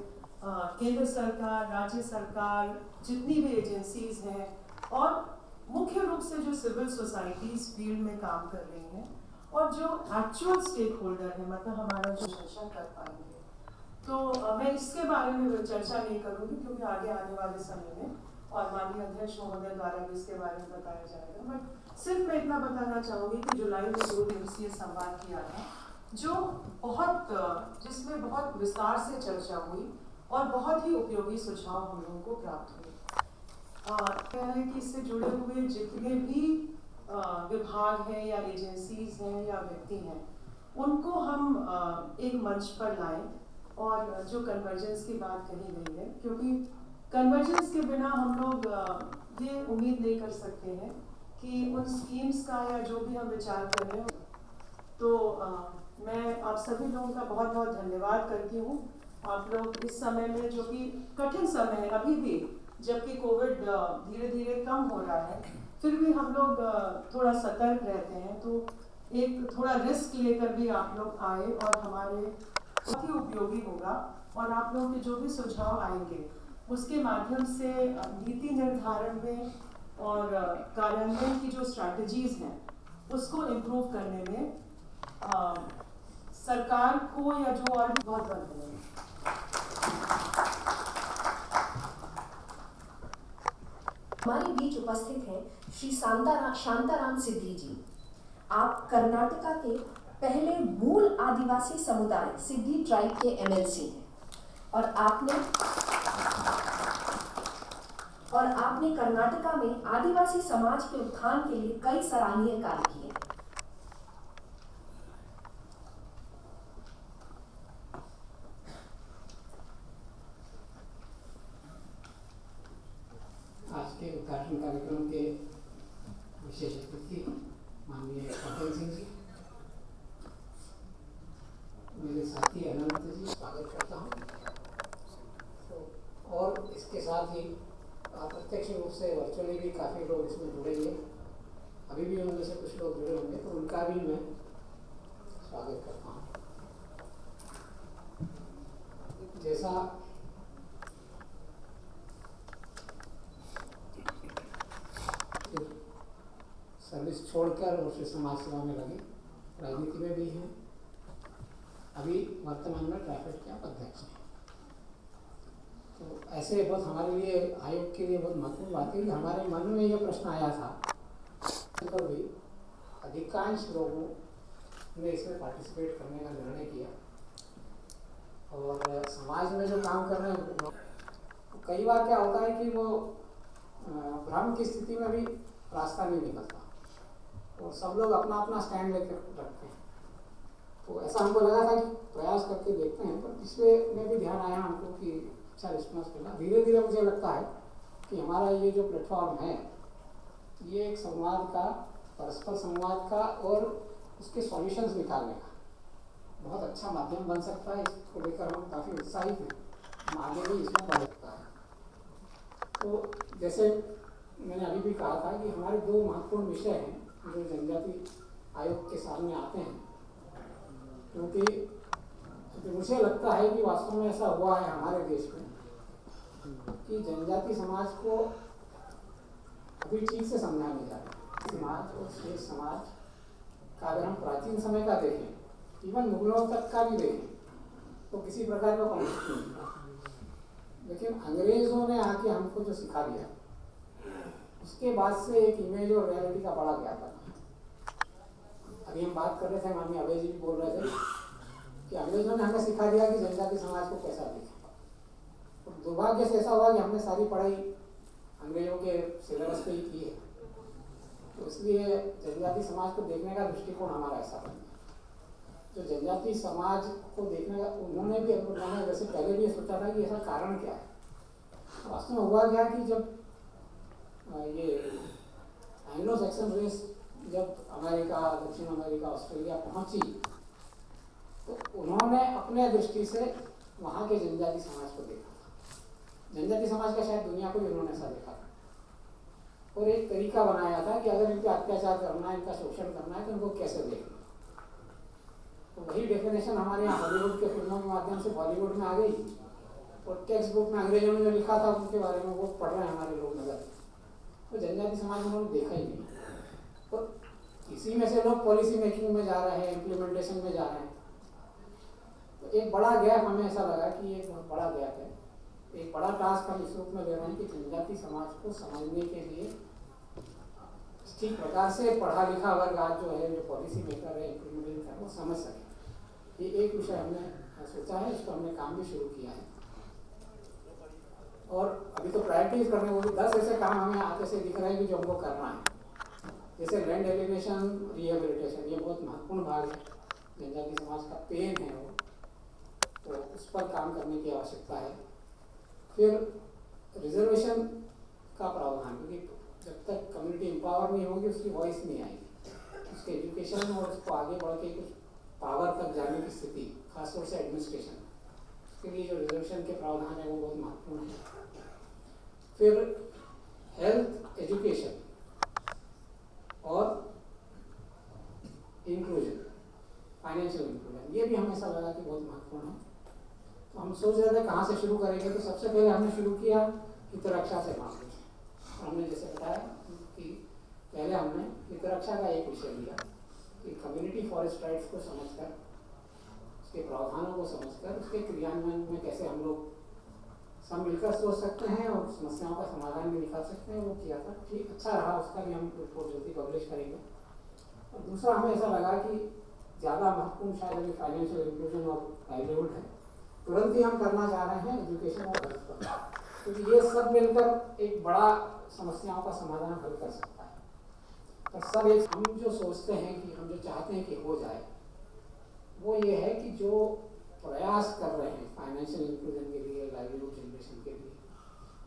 केंद्र सरकार, राज्य सरकार, जितनी भी एजेंसीज हैं और मुख्य रूप से जो सिविल सोसाइटीज फील्ड में काम कर रही हैं और जो एक्चुअल स्टेक होल्डर है, मतलब हमारा जो सेशन कर पाएंगे। तो मैं इसके बारे में चर्चा नहीं करूंगी क्योंकि आगे आने वाले समय में और माननीय अध्यक्ष महोदय द्वारा भी इसके बारे में बताया जाएगा। बट सिर्फ मैं इतना बताना चाहूँगी कि जुलाई में 2 दिवसीय संवाद किया था, जो जिसमें बहुत विस्तार से चर्चा हुई और बहुत ही उपयोगी सुझाव हम लोगों को प्राप्त हुए। क्या है कि इससे जुड़े हुए जितने भी विभाग हैं या एजेंसीज हैं या व्यक्ति हैं, उनको हम एक मंच पर लाएं और जो कन्वर्जेंस की बात कही गई है, क्योंकि कन्वर्जेंस के बिना हम लोग ये उम्मीद नहीं कर सकते हैं कि उन स्कीम्स का या जो भी हम विचार कर रहे हैं। तो मैं आप सभी लोगों का बहुत बहुत धन्यवाद करती हूँ। आप लोग इस समय में, जो कि कठिन समय है अभी भी, जबकि कोविड धीरे धीरे कम हो रहा है, फिर भी हम लोग थोड़ा सतर्क रहते हैं, तो एक थोड़ा रिस्क लेकर भी आप लोग आए और हमारे बहुत ही उपयोगी होगा। और आप लोगों के जो भी सुझाव आएंगे उसके माध्यम से नीति निर्धारण में और कार्यान्वयन की जो स्ट्रैटेजीज हैं उसको इम्प्रूव करने में सरकार को या जो और भी बहुत धन्यवाद। हमारे बीच उपस्थित हैं श्री शांताराम सिद्धि जी। आप कर्नाटका के पहले मूल आदिवासी समुदाय सिद्धि ट्राइब के एमएलसी हैं और आपने कर्नाटका में आदिवासी समाज के उत्थान के लिए कई सराहनीय कार्य किए। आज के उद्घाटन कार्यक्रम के विशेष अतिथि माननीय पटेल सिंह जी, मेरे साथी अनंत जी, स्वागत करता हूँ। तो और इसके साथ ही अप्रत्यक्ष रूप से वर्चुअली भी काफ़ी लोग इसमें जुड़ेंगे, अभी भी उनमें से कुछ लोग जुड़े होंगे, तो उनका भी मैं स्वागत करता हूँ। जैसा सर्विस छोड़कर और फिर समाज सेवा में लगे, राजनीति में भी हैं, अभी वर्तमान में ट्रैफिक के अध्यक्ष हैं। तो ऐसे बहुत हमारे लिए, आयोग के लिए बहुत महत्वपूर्ण बात है कि हमारे मन में ये प्रश्न आया था, पर भी अधिकांश लोगों ने इसमें पार्टिसिपेट करने का निर्णय किया और समाज में जो काम कर रहे हैं, तो कई बार क्या होता है कि वो भ्रम की स्थिति में भी रास्ता नहीं निकलता और सब लोग अपना अपना स्टैंड लेकर रखते हैं। तो ऐसा हमको लगा था कि प्रयास करके देखते हैं, पर पिछले में भी ध्यान आया हमको कि अच्छा रिस्पॉन्स मिला। धीरे धीरे मुझे लगता है कि हमारा ये जो प्लेटफॉर्म है, ये एक संवाद का, परस्पर संवाद का और उसके सॉल्यूशंस निकालने का बहुत अच्छा माध्यम बन सकता है। इसको लेकर हम काफ़ी उत्साहित हैं, हम आगे भी इसमें बढ़ सकता है। तो जैसे मैंने अभी भी कहा था कि हमारे दो महत्वपूर्ण विषय हैं जो जनजाति आयोग के सामने आते हैं, क्योंकि मुझे लगता है कि वास्तव में ऐसा हुआ है हमारे देश में कि जनजाति समाज को अभी ठीक से समझा नहीं जा रहा। समाज और शेष समाज का अगर हम प्राचीन समय का देखें, इवन मुगलों तक का भी देखें, तो किसी प्रकार का कॉन्फ्लिक्ट नहीं था। लेकिन अंग्रेजों ने आके हमको जो सिखा दिया, उसके बाद से एक इमेज और रियलिटी का बड़ा गैप बना। अभी हम बात कर रहे थे, माननीय अभय जी भी बोल रहे थे कि अंग्रेजों ने हमें सिखा दिया कि जनजाति समाज को कैसा देखें। तो दुर्भाग्य से ऐसा हुआ कि हमने सारी पढ़ाई अंग्रेजों के सिलेबस पे ही की है, तो इसलिए जनजाति समाज को देखने का दृष्टिकोण हमारा ऐसा बन गया। जो जनजाति समाज को देखने का उन्होंने वैसे पहले भी सोचा था कि ऐसा कारण क्या है। वास्तव में हुआ क्या कि जब ये एंग्लो सैक्सन रेस जब अमेरिका, दक्षिण अमेरिका, ऑस्ट्रेलिया पहुंची, तो उन्होंने अपने दृष्टि से वहाँ के जनजाति समाज को देखा था। जनजाति समाज का शायद दुनिया को भी उन्होंने ऐसा देखा था और एक तरीका बनाया था कि अगर इनका अत्याचार करना है, इनका शोषण करना है, तो इनको कैसे देखना। तो वही डेफिनेशन हमारे यहाँ हॉलीवुड के फिल्मों के माध्यम से बॉलीवुड में आ गई और टेक्स्ट बुक में अंग्रेजों ने जो लिखा था उनके बारे में वो पढ़ रहे हैं हमारे लोग नजर। तो जनजाति समाज उन्होंने देखा ही नहीं। तो इसी में से लोग पॉलिसी मेकिंग में जा रहे हैं, इम्प्लीमेंटेशन में जा रहे हैं। तो एक बड़ा गैप हमें ऐसा लगा कि ये बहुत बड़ा गैप है। एक बड़ा टास्क हम इस रूप में ले रहे हैं कि जनजाति समाज को समझने के लिए ठीक प्रकार से पढ़ा लिखा वर्ग आज जो है, जो पॉलिसी मेकर है, इम्प्लीमेंट कर, वो समझ सके। ये एक विषय हमने सोचा है, इसको हमने काम भी शुरू किया है और अभी तो प्रायोरिटीज करने वो भी 10 ऐसे काम हमें आते से दिख रहे हैं कि जो हमको करना है। जैसे लैंड एलिगेशन, रिहेबिलिटेशन, ये बहुत महत्वपूर्ण भाग है, जनजाति समाज का पेन है वो, तो उस पर काम करने की आवश्यकता है। फिर रिजर्वेशन का प्रावधान, क्योंकि जब तक कम्युनिटी एम्पावर नहीं होगी उसकी वॉइस नहीं आएगी, उसके एजुकेशन और उसको आगे बढ़ के कुछ पावर तक जाने की स्थिति, खासतौर से एडमिनिस्ट्रेशन, उसके लिए जो रिजर्वेशन के प्रावधान है वो बहुत महत्वपूर्ण है। फिर हेल्थ, एजुकेशन और इंक्लूजन, फाइनेंशियल इंक्लूजन, ये भी हमें ऐसा लगा कि बहुत महत्वपूर्ण है। तो हम सोच रहे थे कहाँ से शुरू करेंगे, तो सबसे पहले हमने शुरू किया हितरक्षा से काम किया। हमने जैसे बताया कि पहले हमने हितरक्षा का एक विषय लिया कि कम्युनिटी फॉरेस्ट राइट्स को समझकर, उसके प्रावधानों को समझकर, उसके क्रियान्वयन में कैसे हम लोग सब मिलकर सोच सकते हैं और समस्याओं का समाधान भी निकाल सकते हैं, वो किया था। ठीक अच्छा रहा, उसका भी हम रिपोर्ट जल्दी पब्लिश करेंगे। और दूसरा हमें ऐसा लगा कि ज़्यादा महत्वपूर्ण शायद अभी फाइनेंशियल इंक्लूजन और लाइवलीहुड है, तुरंत ही हम करना चाह रहे हैं एजुकेशन और हेल्थ पर, क्योंकि ये सब मिलकर एक बड़ा समस्याओं का समाधान हल कर सकता है। पर सब एक हम जो सोचते हैं कि हम जो चाहते हैं कि हो जाए, वो ये है कि जो प्रयास कर रहे हैं फाइनेंशियल इंक्लूजन के लिए, लाइवलीहुड जनरेशन के लिए,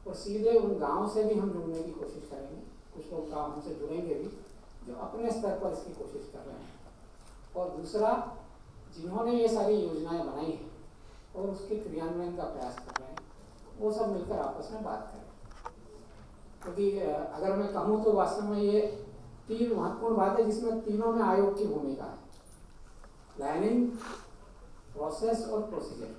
और सीधे उन गाँव से भी हम जुड़ने की कोशिश करेंगे। कुछ लोग गाँव हमसे जुड़ेंगे भी जो अपने स्तर पर इसकी कोशिश कर रहे हैं, और दूसरा जिन्होंने ये सारी योजनाएं बनाई हैं और उसके क्रियान्वयन का प्रयास कर रहे हैं, वो सब मिलकर आपस में बात करें। क्योंकि अगर मैं कहूँ तो वास्तव में ये 3 महत्वपूर्ण बातें जिसमें तीनों में आयोग की भूमिका है: प्लानिंग, प्रोसेस और प्रोसीजर।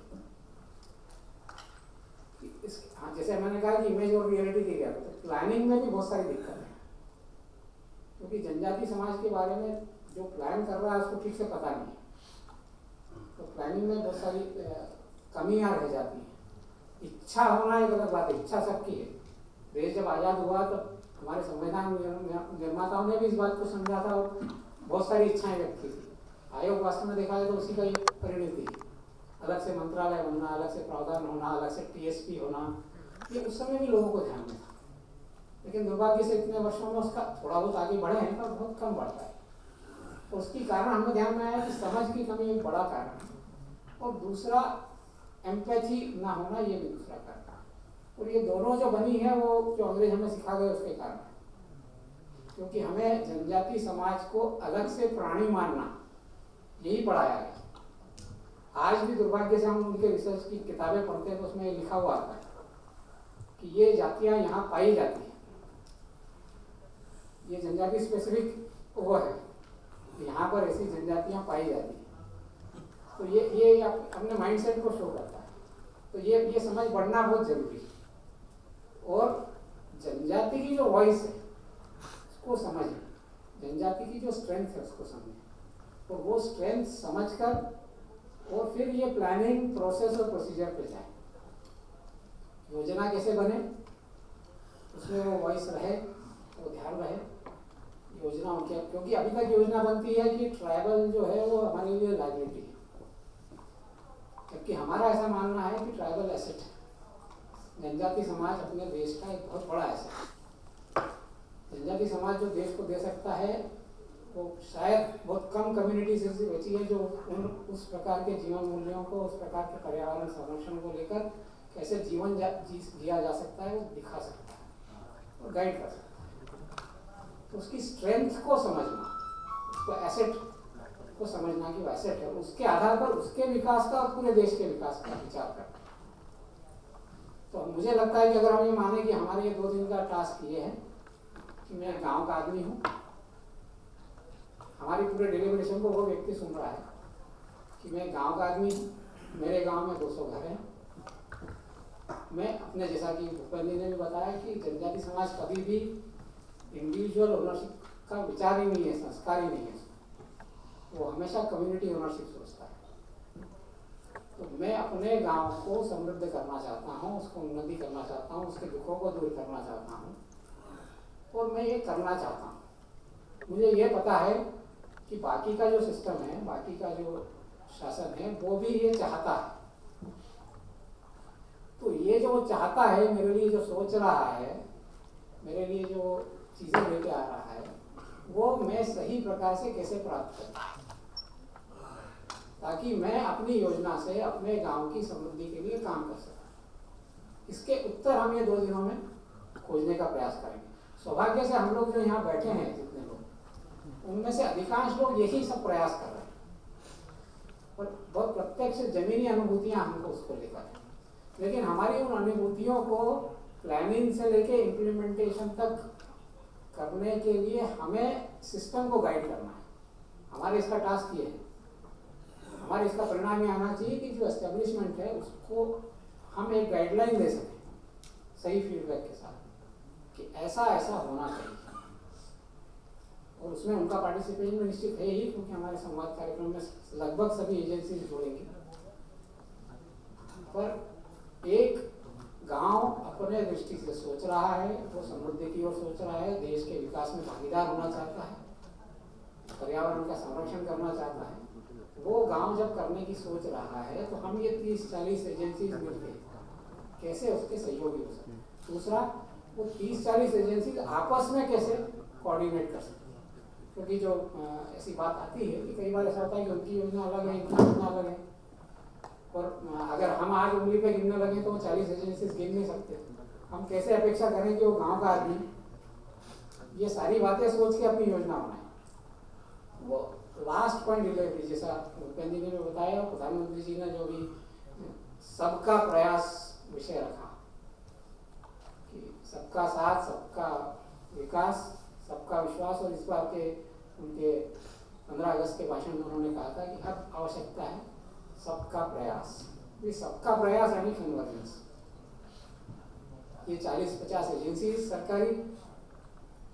हाँ, जैसे मैंने कहा कि इमेज और रियलिटी की गया, तो प्लानिंग में भी बहुत सारी दिक्कत है, क्योंकि जनजाति समाज के बारे में जो प्लान कर रहा है उसको ठीक से पता नहीं है, तो प्लानिंग में बहुत सारी कमियां रह जाती हैं। इच्छा होना एक अलग बात है, इच्छा सबकी है। देश जब आज़ाद हुआ तो हमारे संविधान निर्माताओं ने भी इस बात को समझा था और बहुत सारी इच्छाएं व्यक्त की थी। आयोग वास्तव में देखा जाए तो उसी का एक परिणति है। अलग से मंत्रालय बनना, अलग से प्रावधान होना, अलग से टीएसपी होना, ये उस समय भी लोगों को ध्यान में था, लेकिन दुर्भाग्य से इतने वर्षों में उसका थोड़ा बहुत आगे बढ़े हैं पर बहुत कम बढ़ता है। तो उसकी कारण हमें ध्यान में आया कि समझ की कमी एक बड़ा कारण है, और दूसरा एम्पैथी ना होना, ये भी दूसरा कारण है। और ये दोनों जो बनी है वो जो अंग्रेज हमें सिखा गए उसके कारण है, क्योंकि हमें जनजाति समाज को अलग से प्राणी मानना यही पढ़ाया गया। आज भी दुर्भाग्य से हम उनके रिसर्च की किताबें पढ़ते हैं तो उसमें लिखा हुआ आता है कि ये जातियां यहाँ पाई जाती हैं, ये जनजाति स्पेसिफिक वो है, यहाँ पर ऐसी जनजातियां पाई जाती हैं। तो ये अपने माइंडसेट को शो करता है। तो ये समझ बढ़ना बहुत जरूरी है, और जनजाति की जो वॉइस है उसको समझें, जनजाति की जो स्ट्रेंथ है उसको समझें, और वो स्ट्रेंथ समझकर और फिर ये प्लानिंग, प्रोसेस और प्रोसीजर पे जाए। योजना कैसे बने, उसमें वो वॉइस रहे, वो ध्यान रहे योजना उनके, क्योंकि अभी तक योजना बनती है कि ट्राइबल जो है वो हमारे लिए लायबिलिटी है, जबकि हमारा ऐसा मानना है कि ट्राइबल एसेट है। जनजाति समाज अपने देश का एक बहुत बड़ा एसेट है। जनजाति समाज जो देश को दे सकता है वो शायद बहुत कम कम्युनिटीज ऐसी बची है जो उस प्रकार के जीवन मूल्यों को, उस प्रकार के पर्यावरण संरक्षण को लेकर कैसे जीवन जिया जा सकता है वो दिखा सकता है और गाइड कर सकता है। तो उसकी स्ट्रेंथ को समझना, उसको एसेट को समझना कि वो एसेट है, उसके आधार पर उसके विकास का और पूरे देश के विकास का विचार करना। तो मुझे लगता है कि अगर हम ये माने कि हमारे ये 2 दिन का टास्क ये है कि मैं गांव का आदमी हूँ, हमारी पूरे डेलीब्रेशन को वो व्यक्ति सुन रहा है कि मैं गांव का आदमी हूँ, मेरे गांव में 200 घर हैं, मैं अपने, जैसा कि भूपेंद्र ने भी बताया कि जनजाति समाज कभी भी इंडिविजुअल ओनरशिप का विचार ही नहीं है, संस्कार ही नहीं है, वो हमेशा कम्युनिटी ओनरशिप सोचता है। तो मैं अपने गांव को समृद्ध करना चाहता हूँ, उसको उन्नति करना चाहता हूँ, उसके दुखों को दूर करना चाहता हूँ, और मैं ये करना चाहता हूँ। मुझे ये पता है कि बाकी का जो सिस्टम है, बाकी का जो शासन है, वो भी ये चाहता है। तो ये जो चाहता है, मेरे लिए जो सोच रहा है, मेरे लिए जो चीजें लेके आ रहा है, वो मैं सही प्रकार से कैसे प्राप्त करूं, ताकि मैं अपनी योजना से अपने गांव की समृद्धि के लिए काम कर सकूं। इसके उत्तर हम ये 2 दिनों में खोजने का प्रयास करेंगे। सौभाग्य से हम लोग जो यहाँ बैठे हैं, जितने लोग, उनमें से अधिकांश लोग यही सब प्रयास कर रहे हैं, और बहुत प्रत्यक्ष जमीनी अनुभूतियां हमको उसको लेकर है। लेकिन हमारी उन अनुभूतियों को प्लानिंग से लेके इम्प्लीमेंटेशन तक करने के लिए हमें सिस्टम को गाइड करना है। हमारे इसका टास्क ये है, हमारे इसका परिणाम ये आना चाहिए कि जो एस्टेब्लिशमेंट है उसको हम एक गाइडलाइन दे सकें सही फीडबैक के साथ कि ऐसा ऐसा होना चाहिए, और उसमें उनका पार्टिसिपेशन निश्चित है ही, क्योंकि हमारे संवाद कार्यक्रम में लगभग सभी एजेंसीज जुड़ेंगी। पर एक गांव अपने दृष्टि से सोच रहा है, वो समृद्धि की ओर सोच रहा है, देश के विकास में भागीदार होना चाहता है, पर्यावरण का संरक्षण करना चाहता है, वो गांव जब करने की सोच रहा है तो हम ये 30-40 एजेंसीज मिलके कैसे उसके सहयोगी हो सकते हैं। दूसरा, वो 30-40 एजेंसीज आपस में कैसे कोऑर्डिनेट कर सकते हैं, क्योंकि जो ऐसी बात आती है कि कई बार ऐसा होता है कि उनकी योजना अलग है, इनकी योजना अलग है, और अगर हम आज उंगली पे गिनने लगे तो वो 40 एजेंसीज गिन नहीं सकते। हम कैसे अपेक्षा करें कि वो गांव का आदमी ये सारी बातें सोच के अपनी योजना बनाए। वो लास्ट पॉइंट डिलीवरी, जैसा भूपेंद्र जी ने बताया, प्रधानमंत्री जी ने जो भी सबका प्रयास विषय रखा कि सबका साथ, सबका विकास, सबका विश्वास, और इस बार के उनके 15 अगस्त के भाषण में उन्होंने कहा था कि अब आवश्यकता है सबका प्रयास। ये सबका प्रयास यानी कन्वर्जेंस। ये 40-50 एजेंसी सरकारी,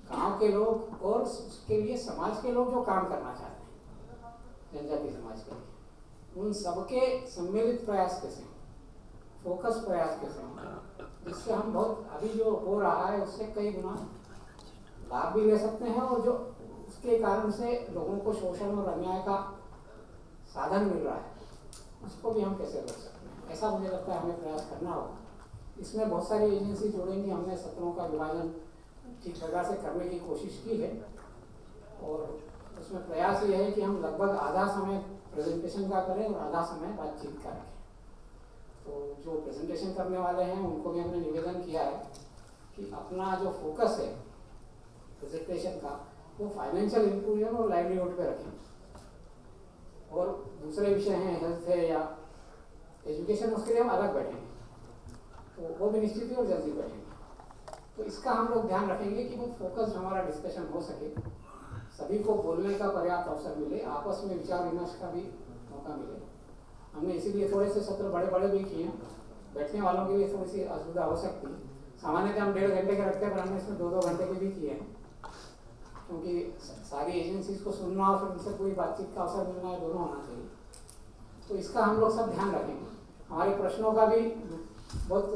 गांव के लोग और उसके लिए समाज के लोग जो काम करना चाहते हैं, जनजाति समाज के लिए, उन सबके सम्मिलित प्रयास कैसे, फोकस प्रयास कैसे, जिससे हम बहुत अभी जो हो रहा है उससे कई गुना लाभ भी ले सकते हैं, और जो उसके कारण से लोगों को शोषण और अन्याय का साधन मिल रहा है उसको भी हम कैसे रोक सकते हैं। ऐसा मुझे लगता है हमें प्रयास करना होगा। इसमें बहुत सारी एजेंसी जुड़ेंगी। हमने सत्रों का विभाजन ठीक प्रकार से करने की कोशिश की है, और उसमें प्रयास ये है कि हम लगभग आधा समय प्रेजेंटेशन का करें और आधा समय बातचीत का रखें। तो जो प्रेजेंटेशन करने वाले हैं उनको भी हमने निवेदन किया है कि अपना जो फोकस है प्रेजेंटेशन का वो फाइनेंशियल इंक्लूजन और लाइवलीहुड पे रखें, और दूसरे विषय हैं हेल्थ है या एजुकेशन, उसके लिए हम अलग बैठेंगे, तो वो भी निश्चित ही और जल्दी बैठेंगे। तो इसका हम लोग ध्यान रखेंगे कि वो फोकस हमारा डिस्कशन हो सके, सभी को बोलने का पर्याप्त अवसर मिले, आपस में विचार विमर्श का भी मौका मिले। हमने इसीलिए थोड़े से सत्र बड़े बड़े भी किए, बैठने वालों के लिए थोड़ी सी असुविधा हो सकती है। सामान्यतः हम 1.5 घंटे के रखते हैं, पर हमने इसमें 2-2 घंटे के भी किए हैं, क्योंकि सारी एजेंसीज को सुनना और फिर उनसे कोई बातचीत का अवसर मिलना है, दोनों होना चाहिए। तो इसका हम लोग सब ध्यान रखेंगे। हमारे प्रश्नों का भी बहुत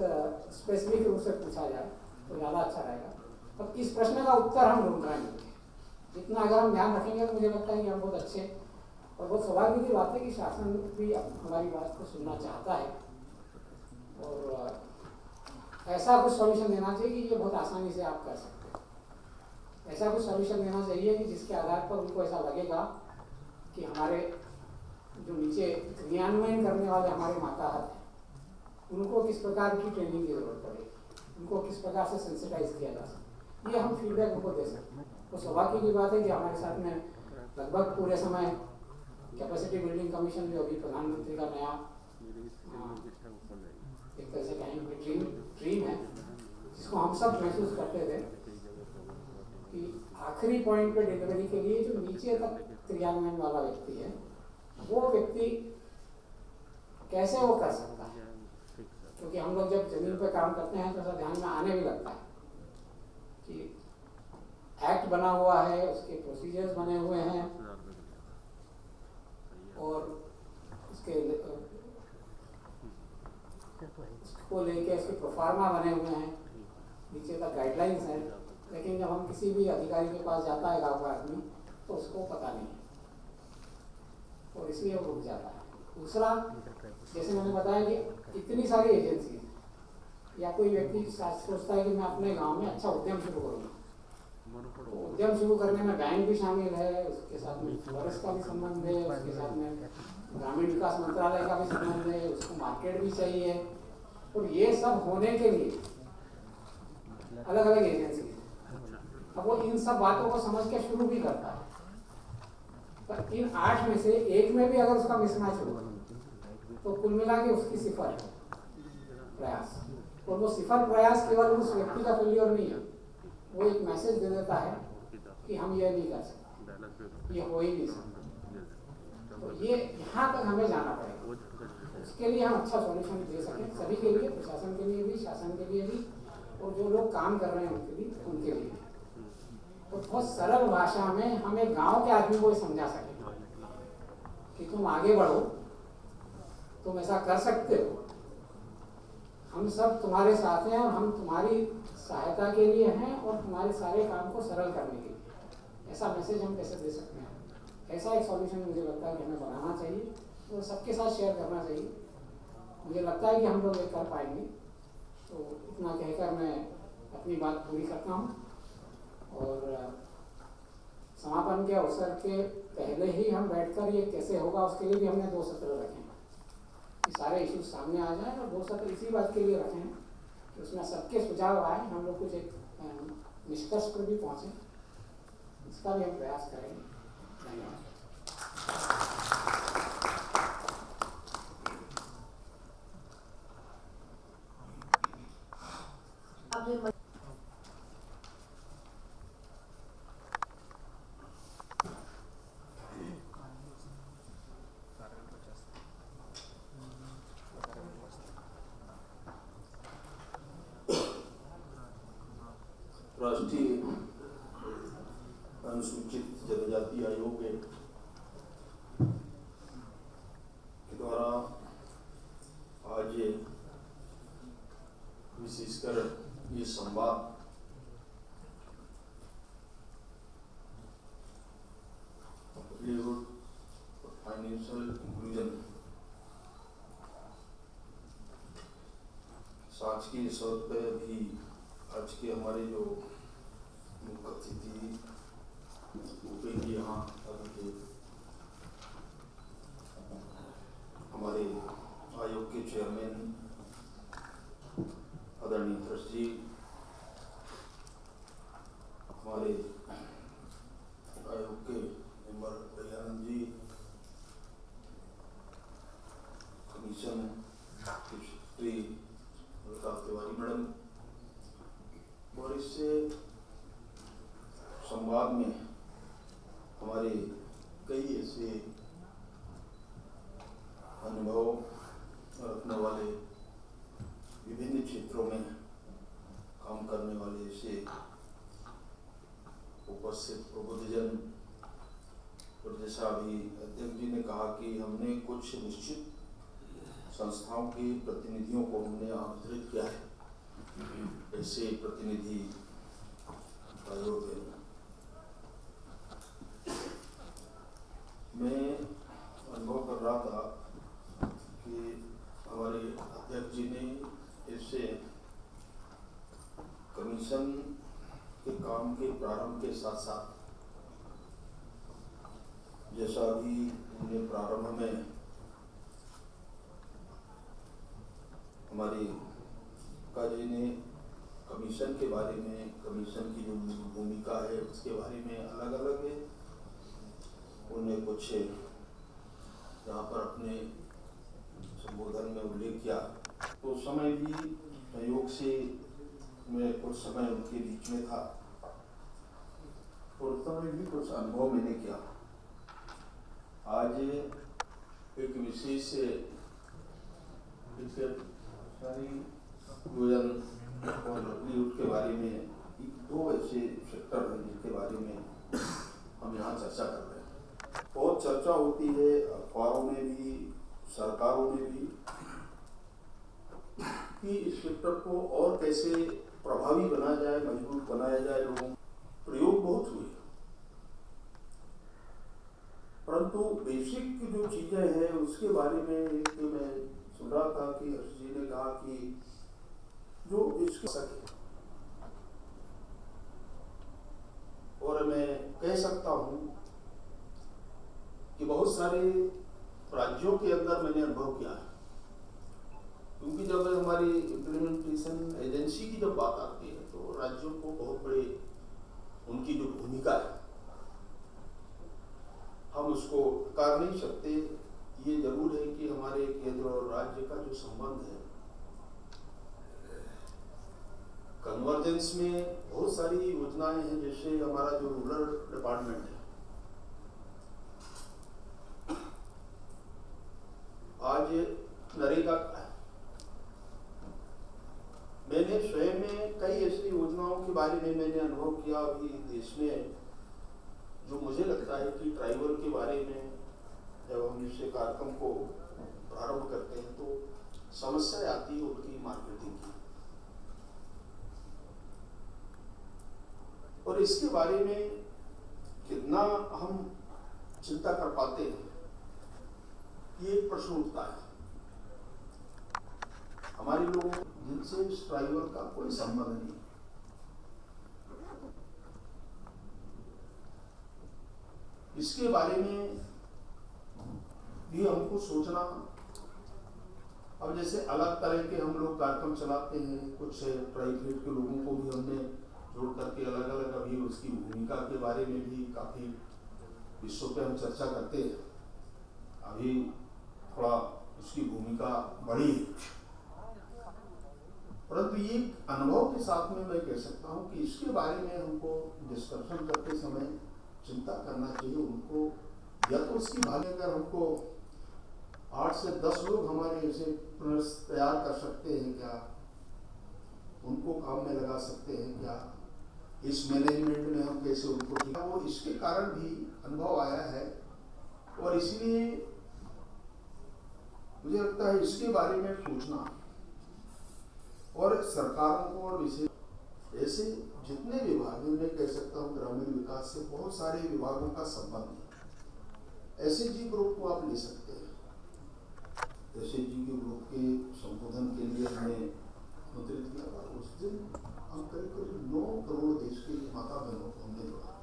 स्पेसिफिक रूप से पूछा जाए तो ज़्यादा अच्छा रहेगा, और इस प्रश्न का उत्तर हम ढूंढ रहे हैं। जितना अगर हम ध्यान रखेंगे तो मुझे लगता है कि हम बहुत अच्छे, और बहुत सौभाग्य की बात है कि शासन भी हमारी बात को सुनना चाहता है, और ऐसा कुछ सॉल्यूशन देना चाहिए कि ये बहुत आसानी से आप कर सकते हैं। ऐसा कुछ सॉल्यूशन देना चाहिए कि जिसके आधार पर उनको ऐसा लगेगा कि हमारे जो नीचे क्रियान्वयन करने वाले हमारे माताहत हैं, उनको किस प्रकार की ट्रेनिंग की जरूरत पड़ेगी, उनको किस प्रकार से सेंसिटाइज किया जा सकता है, ये हम फीडबैक उनको दे सकते हैं। तो सौभाग्य की बात है कि हमारे साथ में लगभग पूरे समय कैपेसिटी बिल्डिंग कमीशन, जो अभी प्रधानमंत्री का नया एक तरह से कहेंगे ड्रीम है, जिसको हम सब महसूस करते थे कि आखिरी पॉइंट पे डिलीवरी के लिए जो नीचे तक क्रियान्वयन वाला व्यक्ति है, वो व्यक्ति कैसे वो कर सकता है। क्योंकि हम लोग जब जमीन पे काम करते हैं तो ऐसा ध्यान में आने भी लगता है कि एक्ट बना हुआ है, उसके प्रोसीजर्स बने हुए हैं, और उसके उसको लेके उसके प्रोफार्मा बने हुए हैं, नीचे तक गाइडलाइंस हैं, लेकिन जब हम किसी भी अधिकारी के पास जाता है गाँव का आदमी तो उसको पता नहीं है, और इसलिए वो रुक जाता है। दूसरा, जैसे मैंने बताया कि इतनी सारी एजेंसी या कोई व्यक्ति सोचता है कि मैं अपने गांव में अच्छा उद्यम शुरू करूँगा, तो उद्यम शुरू करने में बैंक भी शामिल है, उसके साथ में फॉरेस्ट का भी संबंध है, उसके साथ में ग्रामीण विकास मंत्रालय का भी संबंध है, उसको मार्केट भी चाहिए, और ये सब होने के लिए अलग अलग एजेंसी है। अब वो इन सब बातों को समझ के शुरू भी करता है, पर इन 8 में से एक में भी अगर उसका मिसमैच हो तो कुल मिला के उसकी 0 प्रयास, और वो 0 प्रयास केवल उस व्यक्ति का फेलियर नहीं है, वो एक मैसेज दे देता है कि हम ये नहीं कर सकते, ये हो ही नहीं सकता। तो ये यहाँ तक हमें जाना पड़ेगा, उसके लिए हम अच्छा सॉल्यूशन दे सकें सभी के लिए, प्रशासन के लिए भी, शासन के लिए भी, और जो लोग काम कर रहे हैं उनके लिए। तो बहुत सरल भाषा में हमें गांव के आदमी को समझा सके कि तुम आगे बढ़ो, तुम ऐसा कर सकते हो, हम सब तुम्हारे साथ हैं, और हम तुम्हारी सहायता के लिए हैं, और तुम्हारे सारे काम को सरल करने के लिए। ऐसा मैसेज हम कैसे दे सकते हैं ऐसा एक सॉल्यूशन मुझे लगता है कि हमें बनाना चाहिए, तो सबके साथ शेयर करना चाहिए। मुझे लगता है कि हम लोग ये कर पाएंगे। तो इतना कहकर मैं अपनी बात पूरी करता हूँ और समापन के अवसर के पहले ही हम बैठकर ये कैसे होगा उसके लिए भी हमने 2 सत्र रखे हैं कि सारे इश्यूज सामने आ जाएं, और 2 सत्र इसी बात के लिए रखे हैं कि उसमें सबके सुझाव आए, हम लोग कुछ एक निष्कर्ष पर भी पहुँचे। इसका भी हम प्रयास करेंगे। धन्यवाद। अपने राष्ट्रीय अनुसूचित जनजाति आयोग के द्वारा आज विशेषकर ये संवाद फाइनेंशियल इंक्लूजन साक्ष के स्तर पर भी आज के हमारे जो मुख्य अतिथि भूपेंद्र जी यहाँ आए थे, हमारे आयोग के चेयरमैन आदरणीय धर्ष जी, हमारे आयोग के मेंबर दयानंद जी, कमीशन की सेक्रेटरी तिवारी मैडम, और इससे संवाद में हमारे कई ऐसे अनुभव रखने वाले, विभिन्न क्षेत्रों में काम करने वाले ऐसे उपस्थित प्रबुद्धजन, और जैसा अभी अध्यक्ष जी ने कहा कि हमने कुछ निश्चित संस्थाओं के प्रतिनिधियों को हमने आमंत्रित किया है, ऐसे प्रतिनिधि आयोग है। मैं अनुभव कर रहा था कि हमारे अध्यक्ष जी ने इससे कमीशन के काम के प्रारंभ के साथ साथ, जैसा भी हमने प्रारंभ में हमारी काजी ने कमीशन के बारे में, कमीशन की जो भूमिका है उसके बारे में अलग अलग है, उन्हें कुछ यहाँ पर अपने संबोधन में उल्लेख किया। तो समय भी संयोग से मैं कुछ समय उनके बीच में था, और उस समय भी कुछ अनुभव मैंने किया। आज एक विशेष भोजन और लाइवलीहुड के बारे में 2 ऐसे सेक्टर हैं जिनके बारे में हम यहाँ चर्चा कर रहे हैं। बहुत चर्चा होती है अखबारों में भी, सरकारों में भी, कि इस सेक्टर को और कैसे प्रभावी बनाया जाए, मजबूत बनाया जाए। लोगों प्रयोग बहुत हुए, परंतु बेसिक जो चीजें हैं उसके बारे में एक मैं सुन रहा था कि हर्ष जी ने कहा कि जो इसके सके, और मैं कह सकता हूं कि बहुत सारे राज्यों के अंदर मैंने अनुभव किया है, क्योंकि जब हमारी इम्प्लीमेंटेशन एजेंसी की जब बात आती है तो राज्यों को बहुत बड़े उनकी जो भूमिका है हम उसको नकार नहीं सकते। ये जरूर है कि हमारे केंद्र और राज्य का जो संबंध है, कन्वर्जेंस में बहुत सारी योजनाएं हैं, जैसे हमारा जो रूरल डिपार्टमेंट है, आज नरेगा का है। मैंने स्वयं में कई ऐसी योजनाओं के बारे में मैंने अनुभव किया अभी देश में, जो मुझे लगता है कि ट्राइबल के बारे में जब हम इस कार्यक्रम को प्रारंभ करते हैं तो समस्या आती है उनकी मार्केटिंग की, और इसके बारे में कितना हम चिंता कर पाते हैं, ये एक प्रश्न उठता है। हमारे लोगों जिनसे इस ट्राइबल का कोई संबंध नहीं, इसके बारे में भी हमको सोचना। अब जैसे अलग तरह के हम लोग कार्यक्रम चलाते हैं, कुछ ट्राइबल के लोगों को भी हमने जोड़ करके अलग अलग अभी उसकी भूमिका के बारे में भी काफी विषयों पे हम चर्चा करते हैं। अभी थोड़ा उसकी भूमिका बढ़ी है, परंतु ये अनुभव के साथ में मैं कह सकता हूँ कि इसके बारे में हमको डिस्कशन करते समय चिंता करना चाहिए। उनको या तो उसकी भाग अगर हमको 8 से 10 लोग हमारे ऐसे तैयार कर सकते हैं क्या, उनको काम में लगा सकते हैं क्या, इस मैनेजमेंट में हम कैसे उनको ठीक, वो इसके कारण भी अनुभव आया है। और इसलिए मुझे लगता है इसके बारे में सोचना, और सरकारों को और विशेष ऐसे जितने विभाग हैं, मैं कह सकता हूँ ग्रामीण विकास से बहुत सारे विभागों का संबंध है। एसएचजी ग्रुप को आप ले सकते हैं। एसएचजी के ग्रुप के संबोधन के लिए हमने आमंत्रित किया था। उस दिन हम करीब 9 करोड़ देश के माता बहनों को हमने जोड़ा,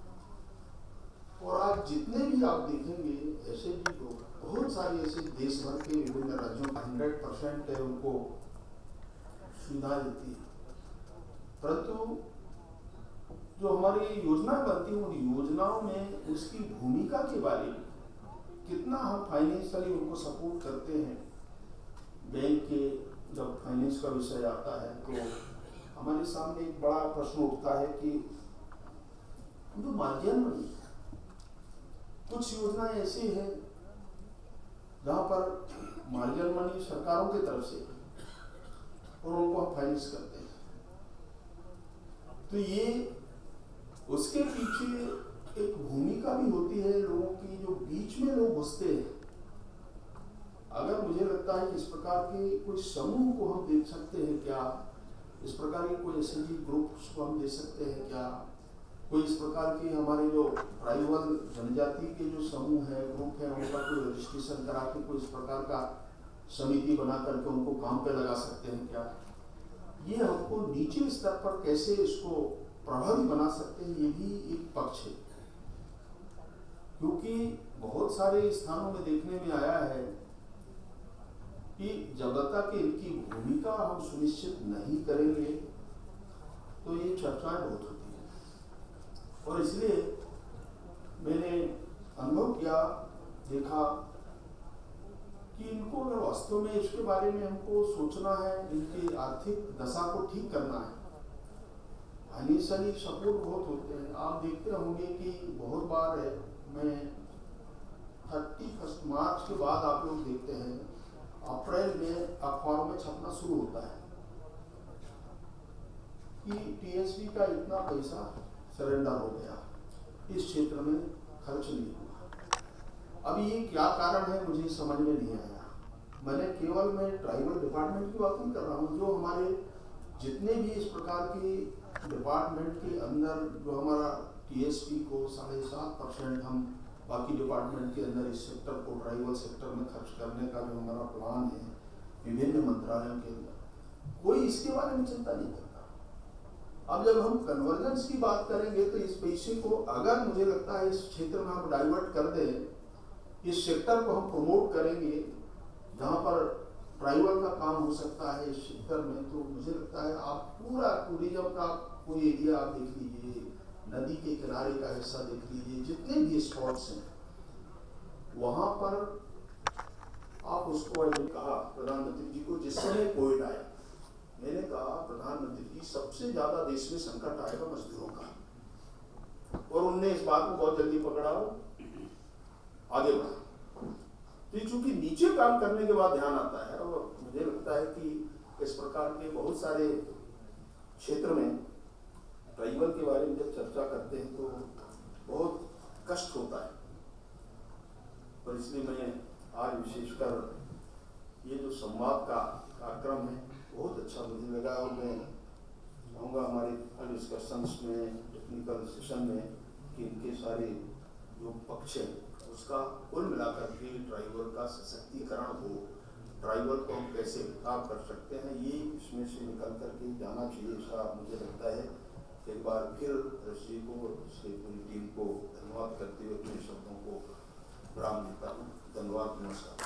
और आज जितने भी आप देखेंगे एसएचजी ग्रुप, बहुत सारी ऐसे देश भर के विभिन्न राज्यों का 100% है उनको सुविधा देती है। परंतु जो हमारी योजना बनती है, उन योजनाओं में उसकी भूमिका के बारे में कितना हम फाइनेंशियली उनको सपोर्ट करते हैं। बैंक के जब फाइनेंस का विषय आता है तो हमारे सामने एक बड़ा प्रश्न उठता है कि जो मार्जिन मनी, कुछ योजनाएं ऐसी हैं जहां पर मार्जिन मनी सरकारों की तरफ से और उनको हम फाइनेंस करते हैं। तो ये उसके पीछे एक भूमिका भी होती है लोगों की, जो बीच में लोग घुसते हैं। अगर मुझे लगता है कि इस प्रकार के कोई समूह को हम देख सकते हैं क्या, इस प्रकार के कोई एसएचजी ग्रुप्स को हम दे सकते हैं क्या, कोई इस प्रकार के हमारे जो ट्राइबल जनजाति के जो समूह है, ग्रुप है, उनका कोई रजिस्ट्रेशन करा के कोई इस प्रकार का समिति बना करके उनको काम पे लगा सकते हैं क्या, ये हमको नीचे स्तर पर कैसे इसको प्रभावी बना सकते हैं, ये भी एक पक्ष है। क्योंकि बहुत सारे स्थानों में देखने में आया है कि जब तक इनकी भूमिका हम सुनिश्चित नहीं करेंगे तो ये चर्चाएं बहुत होती हैं। और इसलिए मैंने अनुभव किया, देखा कि इनको अगर वास्तव में इसके बारे में हमको सोचना है, इनकी आर्थिक दशा को ठीक करना है, फाइनेंशियली सपोर्ट बहुत होते हैं। आप देखते होंगे कि बहुत बार है, मैं 31 मार्च के बाद आप लोग देखते हैं अप्रैल में अखबारों में छपना शुरू होता है कि टीएसपी का इतना पैसा सरेंडर हो गया, इस क्षेत्र में खर्च नहीं हुआ। अब ये क्या कारण है मुझे समझ में नहीं आया। मैंने केवल मैं ट्राइबल डिपार्टमेंट की बात नहीं कर रहा हूँ, जो हमारे जितने भी इस प्रकार के डिपार्टमेंट के अंदर जो हमारा टीएसपी को 7.5% हम बाकी डिपार्टमेंट के अंदर इस सेक्टर को ट्राइबल सेक्टर में खर्च करने का जो हमारा प्लान है विभिन्न मंत्रालयों के अंदर, कोई इसके बारे में चिंता नहीं करता। अब जब हम कन्वर्जेंस की बात करेंगे तो इस पैसे को अगर मुझे लगता है इस क्षेत्र में हम डाइवर्ट कर दें, इस सेक्टर को हम प्रमोट करेंगे जहाँ पर ट्राइबल का काम हो सकता है इस क्षेत्र में, तो मुझे लगता है आप पूरा टूरिज्म का कोई एरिया आप देख लीजिए, नदी के किनारे का हिस्सा देख लीजिए, जितने भी स्पॉट्स हैं वहां पर आप उसको कहा प्रधानमंत्री जी को जिस समय कोविड आया, मैंने कहा प्रधानमंत्री जी सबसे ज्यादा देश में संकट आएगा मजदूरों का, और उनने इस बात को बहुत जल्दी पकड़ा, आगे बढ़ा। तो चूंकि नीचे काम करने के बाद ध्यान आता है, और मुझे लगता है कि इस प्रकार के बहुत सारे क्षेत्र में ट्राइबल के बारे में जब चर्चा करते हैं तो बहुत कष्ट होता है। और इसलिए मैं आज विशेषकर ये जो संवाद का कार्यक्रम है बहुत अच्छा मुझे लगा, और मैं कहूँगा हमारे डिस्कशंस में टेक्निकल सेशन में कि इनके सारे जो पक्ष हैं उसका कुल मिलाकर के ट्राइबल का सशक्तिकरण हो, ट्राइबल को हम कैसे विकास कर सकते हैं, ये इसमें से निकल करके जाना चाहिए। ऐसा मुझे लगता है। एक बार फिर ऋषि को, उसकी पूरी टीम को धन्यवाद करते हुए अपने शब्दों को विराम देता हूँ। धन्यवाद, नमस्कार।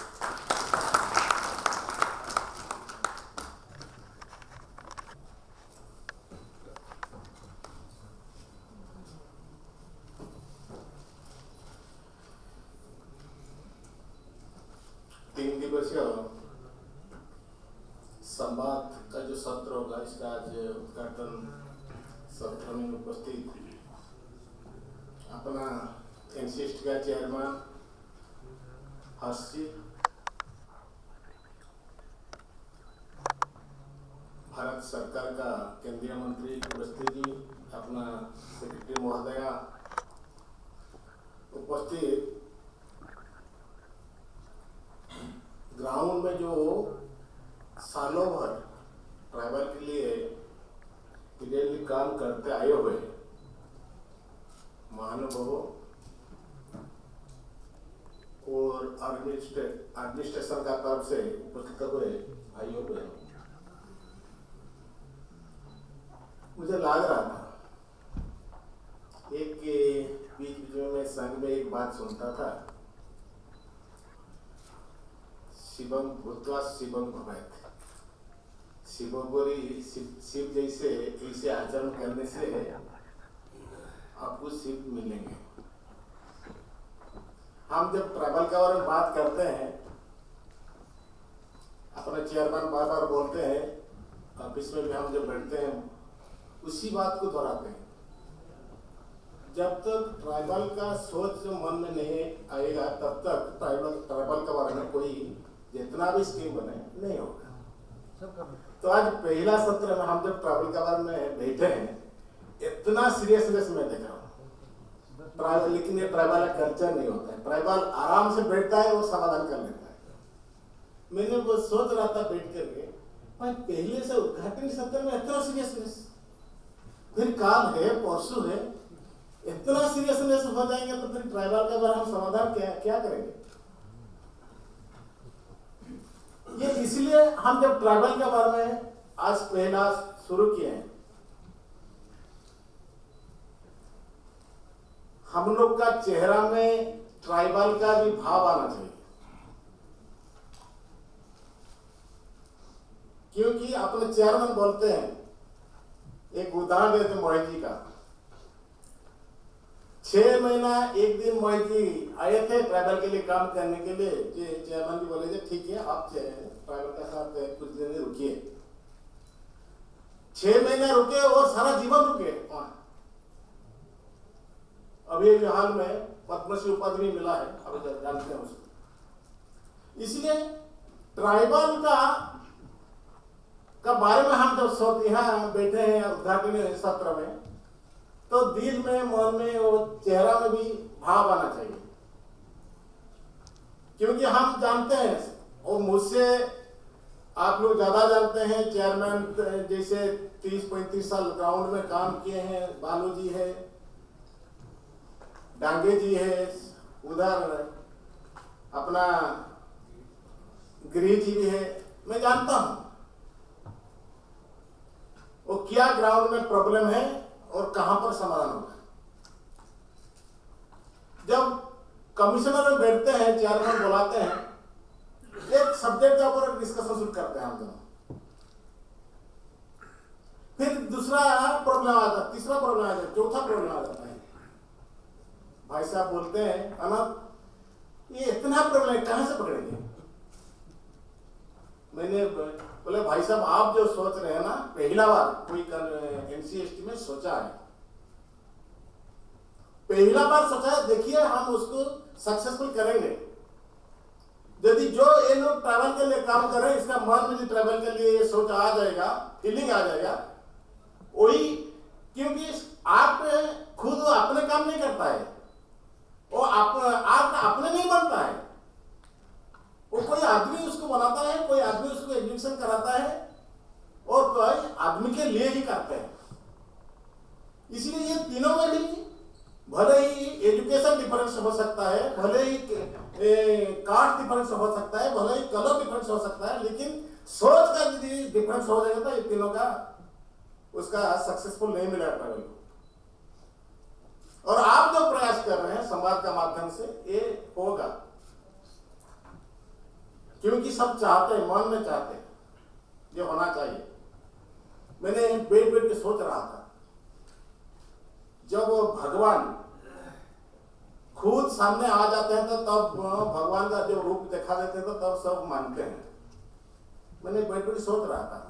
तीन दिवसीय संवाद का जो सत्र होगा, इसका आज उद्घाटन सत्र में उपस्थित अपना एनसीएसटी का चेयरमैन हर्ष जी, भारत सरकार का केंद्रीय मंत्री अवस्थी जी, अपना सेक्रेटरी महोदया, उपस्थित ग्राउंड में जो सालों भर ट्राइबल के लिए पीरियडली काम करते आए हुए महानुभावों और एडमिनिस्ट्रेशन का तरफ से उपस्थित हुए भाइयों बहनों, मुझे लग रहा था एक के बीच में संघ में एक बात सुनता था, शिवम भूतवा शिवम भवेत्। शिवोपरि शिव जैसे ऐसे आचरण करने से आपको शिव मिलेंगे। हम जब ट्राइबल के बारे में बात करते हैं, अपने चेयरमैन बार बार बोलते हैं, ऑफिस में भी हम जब बैठते हैं उसी बात को दोहराते हैं। जब तक ट्राइबल का सोच मन में नहीं आएगा तब तक ट्राइबल के बारे में कोई जितना भी स्कीम बने नहीं होगा। तो आज पहला सत्र में हम जब ट्राइबल के बारे में बैठे हैं, इतना सीरियसनेस में देख रहा हूँ ट्राइबल, लेकिन ये ट्राइबल का कल्चर नहीं होता है। ट्राइबल आराम से बैठता है और समाधान कर लेता है। मैंने वो सोच रहा था बैठ करके, भाई पहले से उद्घाटन सत्र में इतना सीरियसनेस, फिर काल है परसों है, इतना सीरियसनेस हो जाएंगे तो फिर ट्राइबल का बारे हम समाधान क्या करेंगे। ये इसलिए हम जब ट्राइबल के बारे में आज पहला शुरू किए हैं, हम लोग का चेहरा में ट्राइबल का भी भाव आना चाहिए, क्योंकि अपने चेयरमैन बोलते हैं, एक उदाहरण देते हैं मोहित जी का। 6 महीना एक दिन मोहित जी आए थे ट्राइबल के लिए काम करने के लिए। चेयरमैन जी बोले थे ठीक है आप ट्राइबल के साथ कुछ दिन रुकिए। 6 महीने रुके और सारा जीवन रुके वहां। अभी हाल में पद्मश्री उपाधि भी मिला है, अभी जानते हैं उसको। इसलिए ट्राइबल का बारे में हम जब यहाँ बैठे हैं उद्घाटन सत्र में, तो दिल में, मन में और चेहरा में भी भाव आना चाहिए, क्योंकि हम जानते हैं और मुझसे आप लोग ज्यादा जानते हैं, चेयरमैन जैसे 30-35 साल ग्राउंड में काम किए हैं, बालू जी है, डांगे जी है, उधर अपना गिरी जी भी है। मैं जानता हूं वो क्या ग्राउंड में प्रॉब्लम है और कहां पर समाधान होगा। जब कमिश्नर में बैठते हैं, चेयरमैन बुलाते हैं, एक सब्जेक्ट के ऊपर डिस्कशन शुरू करते हैं हम दोनों, फिर दूसरा प्रॉब्लम आ जाता है, तीसरा प्रॉब्लम आ जाता है, चौथा प्रॉब्लम आ जाता है। भाई साहब बोलते हैं अनंत ये इतना प्रॉब्लम है कहां से पकड़ेंगे। मैंने बोले भाई साहब आप जो सोच रहे हैं ना, पहला बार कोई एनसीएसटी में सोचा है, पहला बार सोचा है, देखिए हम उसको सक्सेसफुल करेंगे। यदि जो ये लोग ट्रैवल के लिए काम कर रहे हैं, इसका मन में ट्रैवल के लिए ये सोच आ जाएगा, फीलिंग आ जाएगा, वही, क्योंकि आप खुद अपने काम नहीं करता है, वो आप अपने नहीं बनता है, वो कोई आदमी उसको बनाता है, कोई आदमी उसको एग्जीक्यूशन कराता है और कोई आदमी के लिए ही करते हैं। इसलिए ये तीनों में भी भले ही एजुकेशन डिफरेंस हो सकता है, भले ही कास्ट डिफरेंस हो सकता है, भले ही कलर डिफरेंस हो सकता है, लेकिन सोच का यदि डिफरेंस हो जाएगा तो ये तीनों का उसका सक्सेसफुल नहीं मिलेगा ट्रैवल को। और आप जो प्रयास कर रहे हैं संवाद का माध्यम से, ये होगा, क्योंकि सब चाहते हैं, मन में चाहते हैं, ये होना चाहिए। मैंने बैठ बैठ के सोच रहा था, जब भगवान खुद सामने आ जाते हैं तो तब भगवान का जो रूप दिखा देते हैं तो तब सब मानते हैं। मैंने बैठ बैठ सोच रहा था,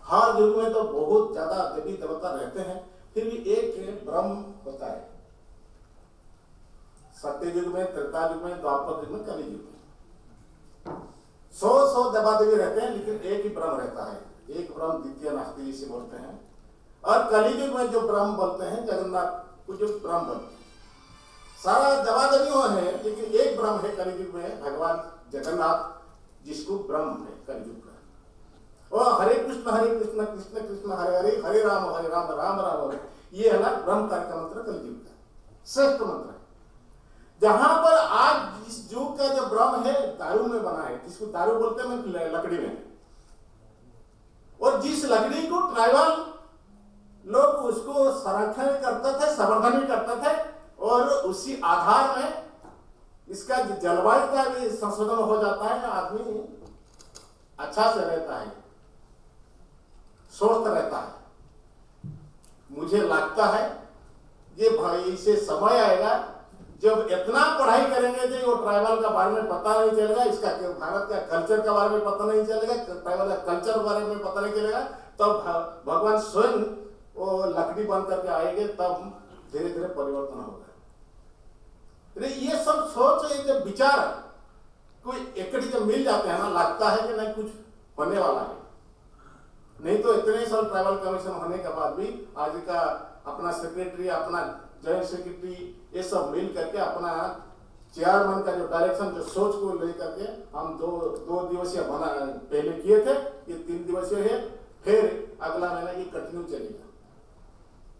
हर युग में तो बहुत ज्यादा देवी देवता रहते हैं, फिर भी एक ब्रह्म होता है। सत्य युग में, त्रेता युग में, द्वापर युग में, कलि युग में 100 देवा देवी रहते हैं, लेकिन एक ही ब्रह्म रहता है। एक ब्रह्म द्वितीय नास्ति इसे बोलते हैं। और कलि युग में जो ब्रह्म बोलते हैं, जगन्नाथ को जो ब्रह्म बोलते हैं, सारा देवा देवी है, लेकिन एक ब्रह्म है कलि युग में, भगवान जगन्नाथ, जिसको ब्रह्म है कलि युग का। और हरे कृष्ण कृष्ण कृष्ण हरे हरे, हरे राम राम राम हरे, ये है ना ब्रह्म का मंत्र कलि युग का श्रेष्ठ मंत्र है। जहां पर आज इस युग का जो ब्रह्म है दारू में बना है, जिसको दारू बोलते हैं लकड़ी में, और जिस लकड़ी को ट्राइबल लोग उसको संरक्षण करते थे, संवर्धन भी करते थे, और उसी आधार में इसका जलवायु का भी संशोधन हो जाता है, आदमी अच्छा से रहता है, स्वस्थ रहता है। मुझे लगता है ये भाई इसे समय आएगा जब इतना पढ़ाई करेंगे कि वो ट्राइबल का बारे में पता नहीं चलेगा, इसका भारत का कल्चर के बारे में पता नहीं चलेगा, ट्राइबल का कल्चर के बारे में पता नहीं चलेगा, तब भगवान स्वयं वो लकड़ी बन करके आएंगे, तब धीरे धीरे परिवर्तन होगा। ये सब सोच, ये विचार कोई एकड़ी जब मिल जाते हैं ना, लगता है कि नहीं कुछ होने वाला है। नहीं तो इतने साल ट्राइबल कमीशन होने के बाद भी आज का अपना सेक्रेटरी, अपना जॉइंट सेक्रेटरी, ये सब मिल करके अपना चेयरमैन का जो डायरेक्शन, जो सोच को लेकर के हम दो दिवसीय बना पहले किए थे, ये 3 दिवसीय है, फिर अगला महीना ये कंटिन्यू चलेगा।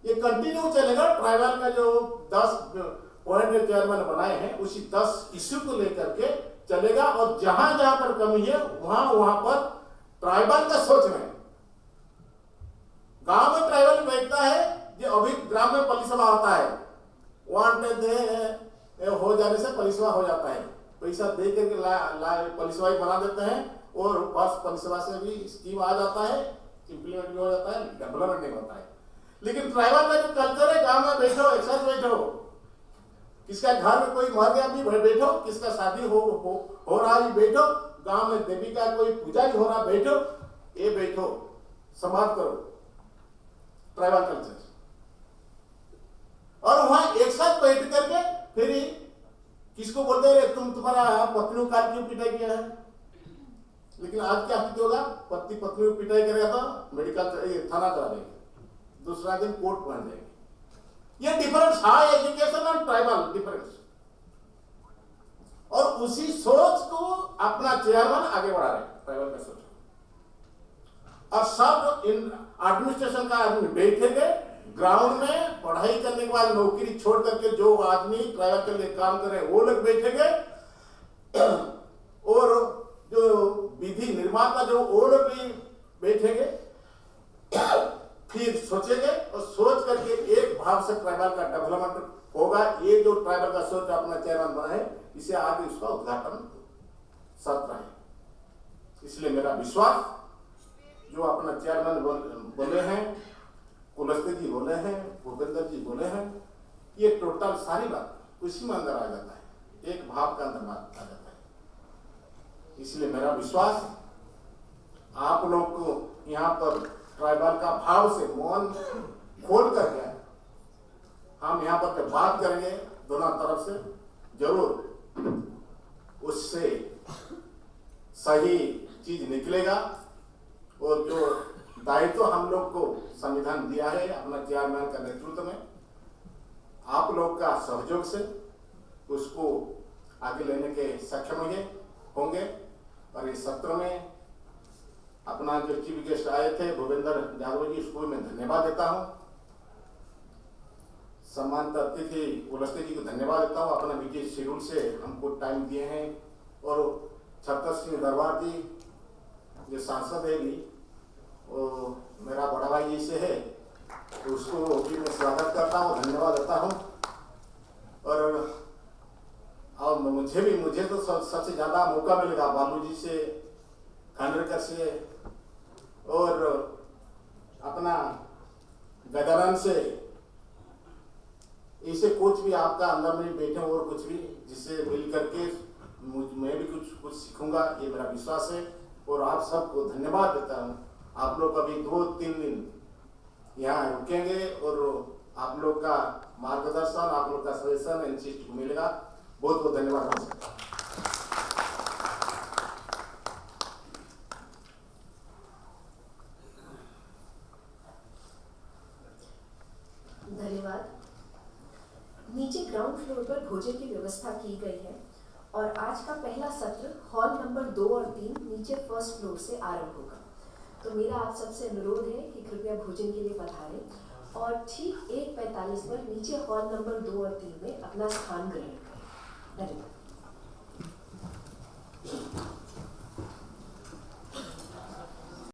ये कंटिन्यू चलेगा। ट्राइबल का जो 10 पॉइंट चेयरमैन बनाए हैं, उसी 10 इश्यू को लेकर के चलेगा, और जहां जहां पर कमी है वहां पर ट्राइबल का सोच में, गांव में ट्राइबल बैठता है, जो अभी ग्राम में परिसभा होता है, हो जाने से परिसभा हो जाता है, पैसा दे करके परिसभा बना देते हैं, और बस परिसभा से भी स्कीम आ जाता है, इंप्लीमेंट भी हो जाता है, डेवलपमेंट नहीं होता है। लेकिन ट्राइबल का जो कल्चर है, गांव में बैठो, एक साथ बैठो, किसका घर में कोई मर गया भी बैठो, किसका शादी हो रहा भी बैठो, गांव में देवी का कोई पूजा भी हो रहा बैठो, ये बैठो, समाप्त करो ट्राइबल कल्चर। और वहां एक साथ बैठ करके फिर किसको बोलते हैं, तुम्हारा पत्नी का क्यों पिटाई किया है? लेकिन आज क्या होगा, पति पत्नी को पिटाई करेगा तो मेडिकल थाना करा देंगे, दूसरा दिन कोर्ट बन जाएंगे। ये डिफरेंस हाई एजुकेशन और ट्राइबल डिफरेंस, और उसी सोच को अपना चेयरमैन आगे बढ़ा रहे ट्राइबल का सोच। और सब इन एडमिनिस्ट्रेशन का आदमी बैठेंगे ग्राउंड में, पढ़ाई करने के बाद नौकरी छोड़ करके जो आदमी ट्राइबल के लिए काम कर रहे हैं वो लोग बैठेंगे, और जो विधि निर्माता जो वो लोग भी बैठेंगे, फिर सोचेंगे, और सोच करके एक भाव से ट्राइबल का डेवलपमेंट होगा। ये जो ट्राइबल का सोच अपना चेयरमैन बना है, इसे आगे उसका उद्घाटन सत्र है। इसलिए मेरा विश्वास, जो अपना चेयरमैन बोले हैं, कुलस्ते जी बोले हैं, भूपेंद्र जी बोले हैं, ये टोटल सारी बात उसी में अंदर आ जाता है, एक भाव का अंदर आ जाता है। इसलिए मेरा विश्वास, आप लोग को यहाँ पर ट्राइबल का भाव से मन खोल करके हम यहाँ पर जब बात करेंगे दोनों तरफ से, जरूर उससे सही चीज निकलेगा। और जो दायित्व हम लोग को संविधान दिया है अपना चेयरमैन का नेतृत्व में, आप लोग का सहयोग से उसको आगे लेने के सक्षम होंगे। और इस सत्र में अपना जो चीफ गेस्ट आए थे भूपेंद्र यादव जी, उसको मैं धन्यवाद देता हूं। सम्मानित अतिथि उलस्ते जी को धन्यवाद देता हूँ, अपना बिजी शेड्यूल से हमको टाइम दिए हैं। और छत्तर सिंह दरबार जी जो सांसद है भी, वो मेरा बड़ा भाई जी से है, तो उसको भी मैं स्वागत करता हूँ, धन्यवाद देता हूँ। और मुझे तो सबसे ज़्यादा मौका मिलेगा बालू जी से, खानरेकर से और अपना गजानन से। ऐसे कोच भी आपका अंदर में बैठे और कुछ भी जिससे मिल करके मैं भी कुछ सीखूंगा, ये मेरा विश्वास है। और आप सबको धन्यवाद देता हूँ। आप लोग अभी 2-3 दिन यहाँ रुकेंगे और आप लोग का मार्गदर्शन, आप लोग का सजेशन इंसिस्ट को मिलेगा। बहुत बहुत धन्यवाद। धन्यवाद। नीचे ग्राउंड फ्लोर पर भोजन की व्यवस्था की गई है और आज का पहला सत्र हॉल नंबर 2 और 3 नीचे फर्स्ट फ्लोर से आरंभ होगा। तो मेरा आप सबसे अनुरोध है कि कृपया भोजन के लिए पधारें और ठीक 1:45 पर नीचे हॉल नंबर 2 और 3 में अपना स्थान ग्रहण करें। धन्यवाद।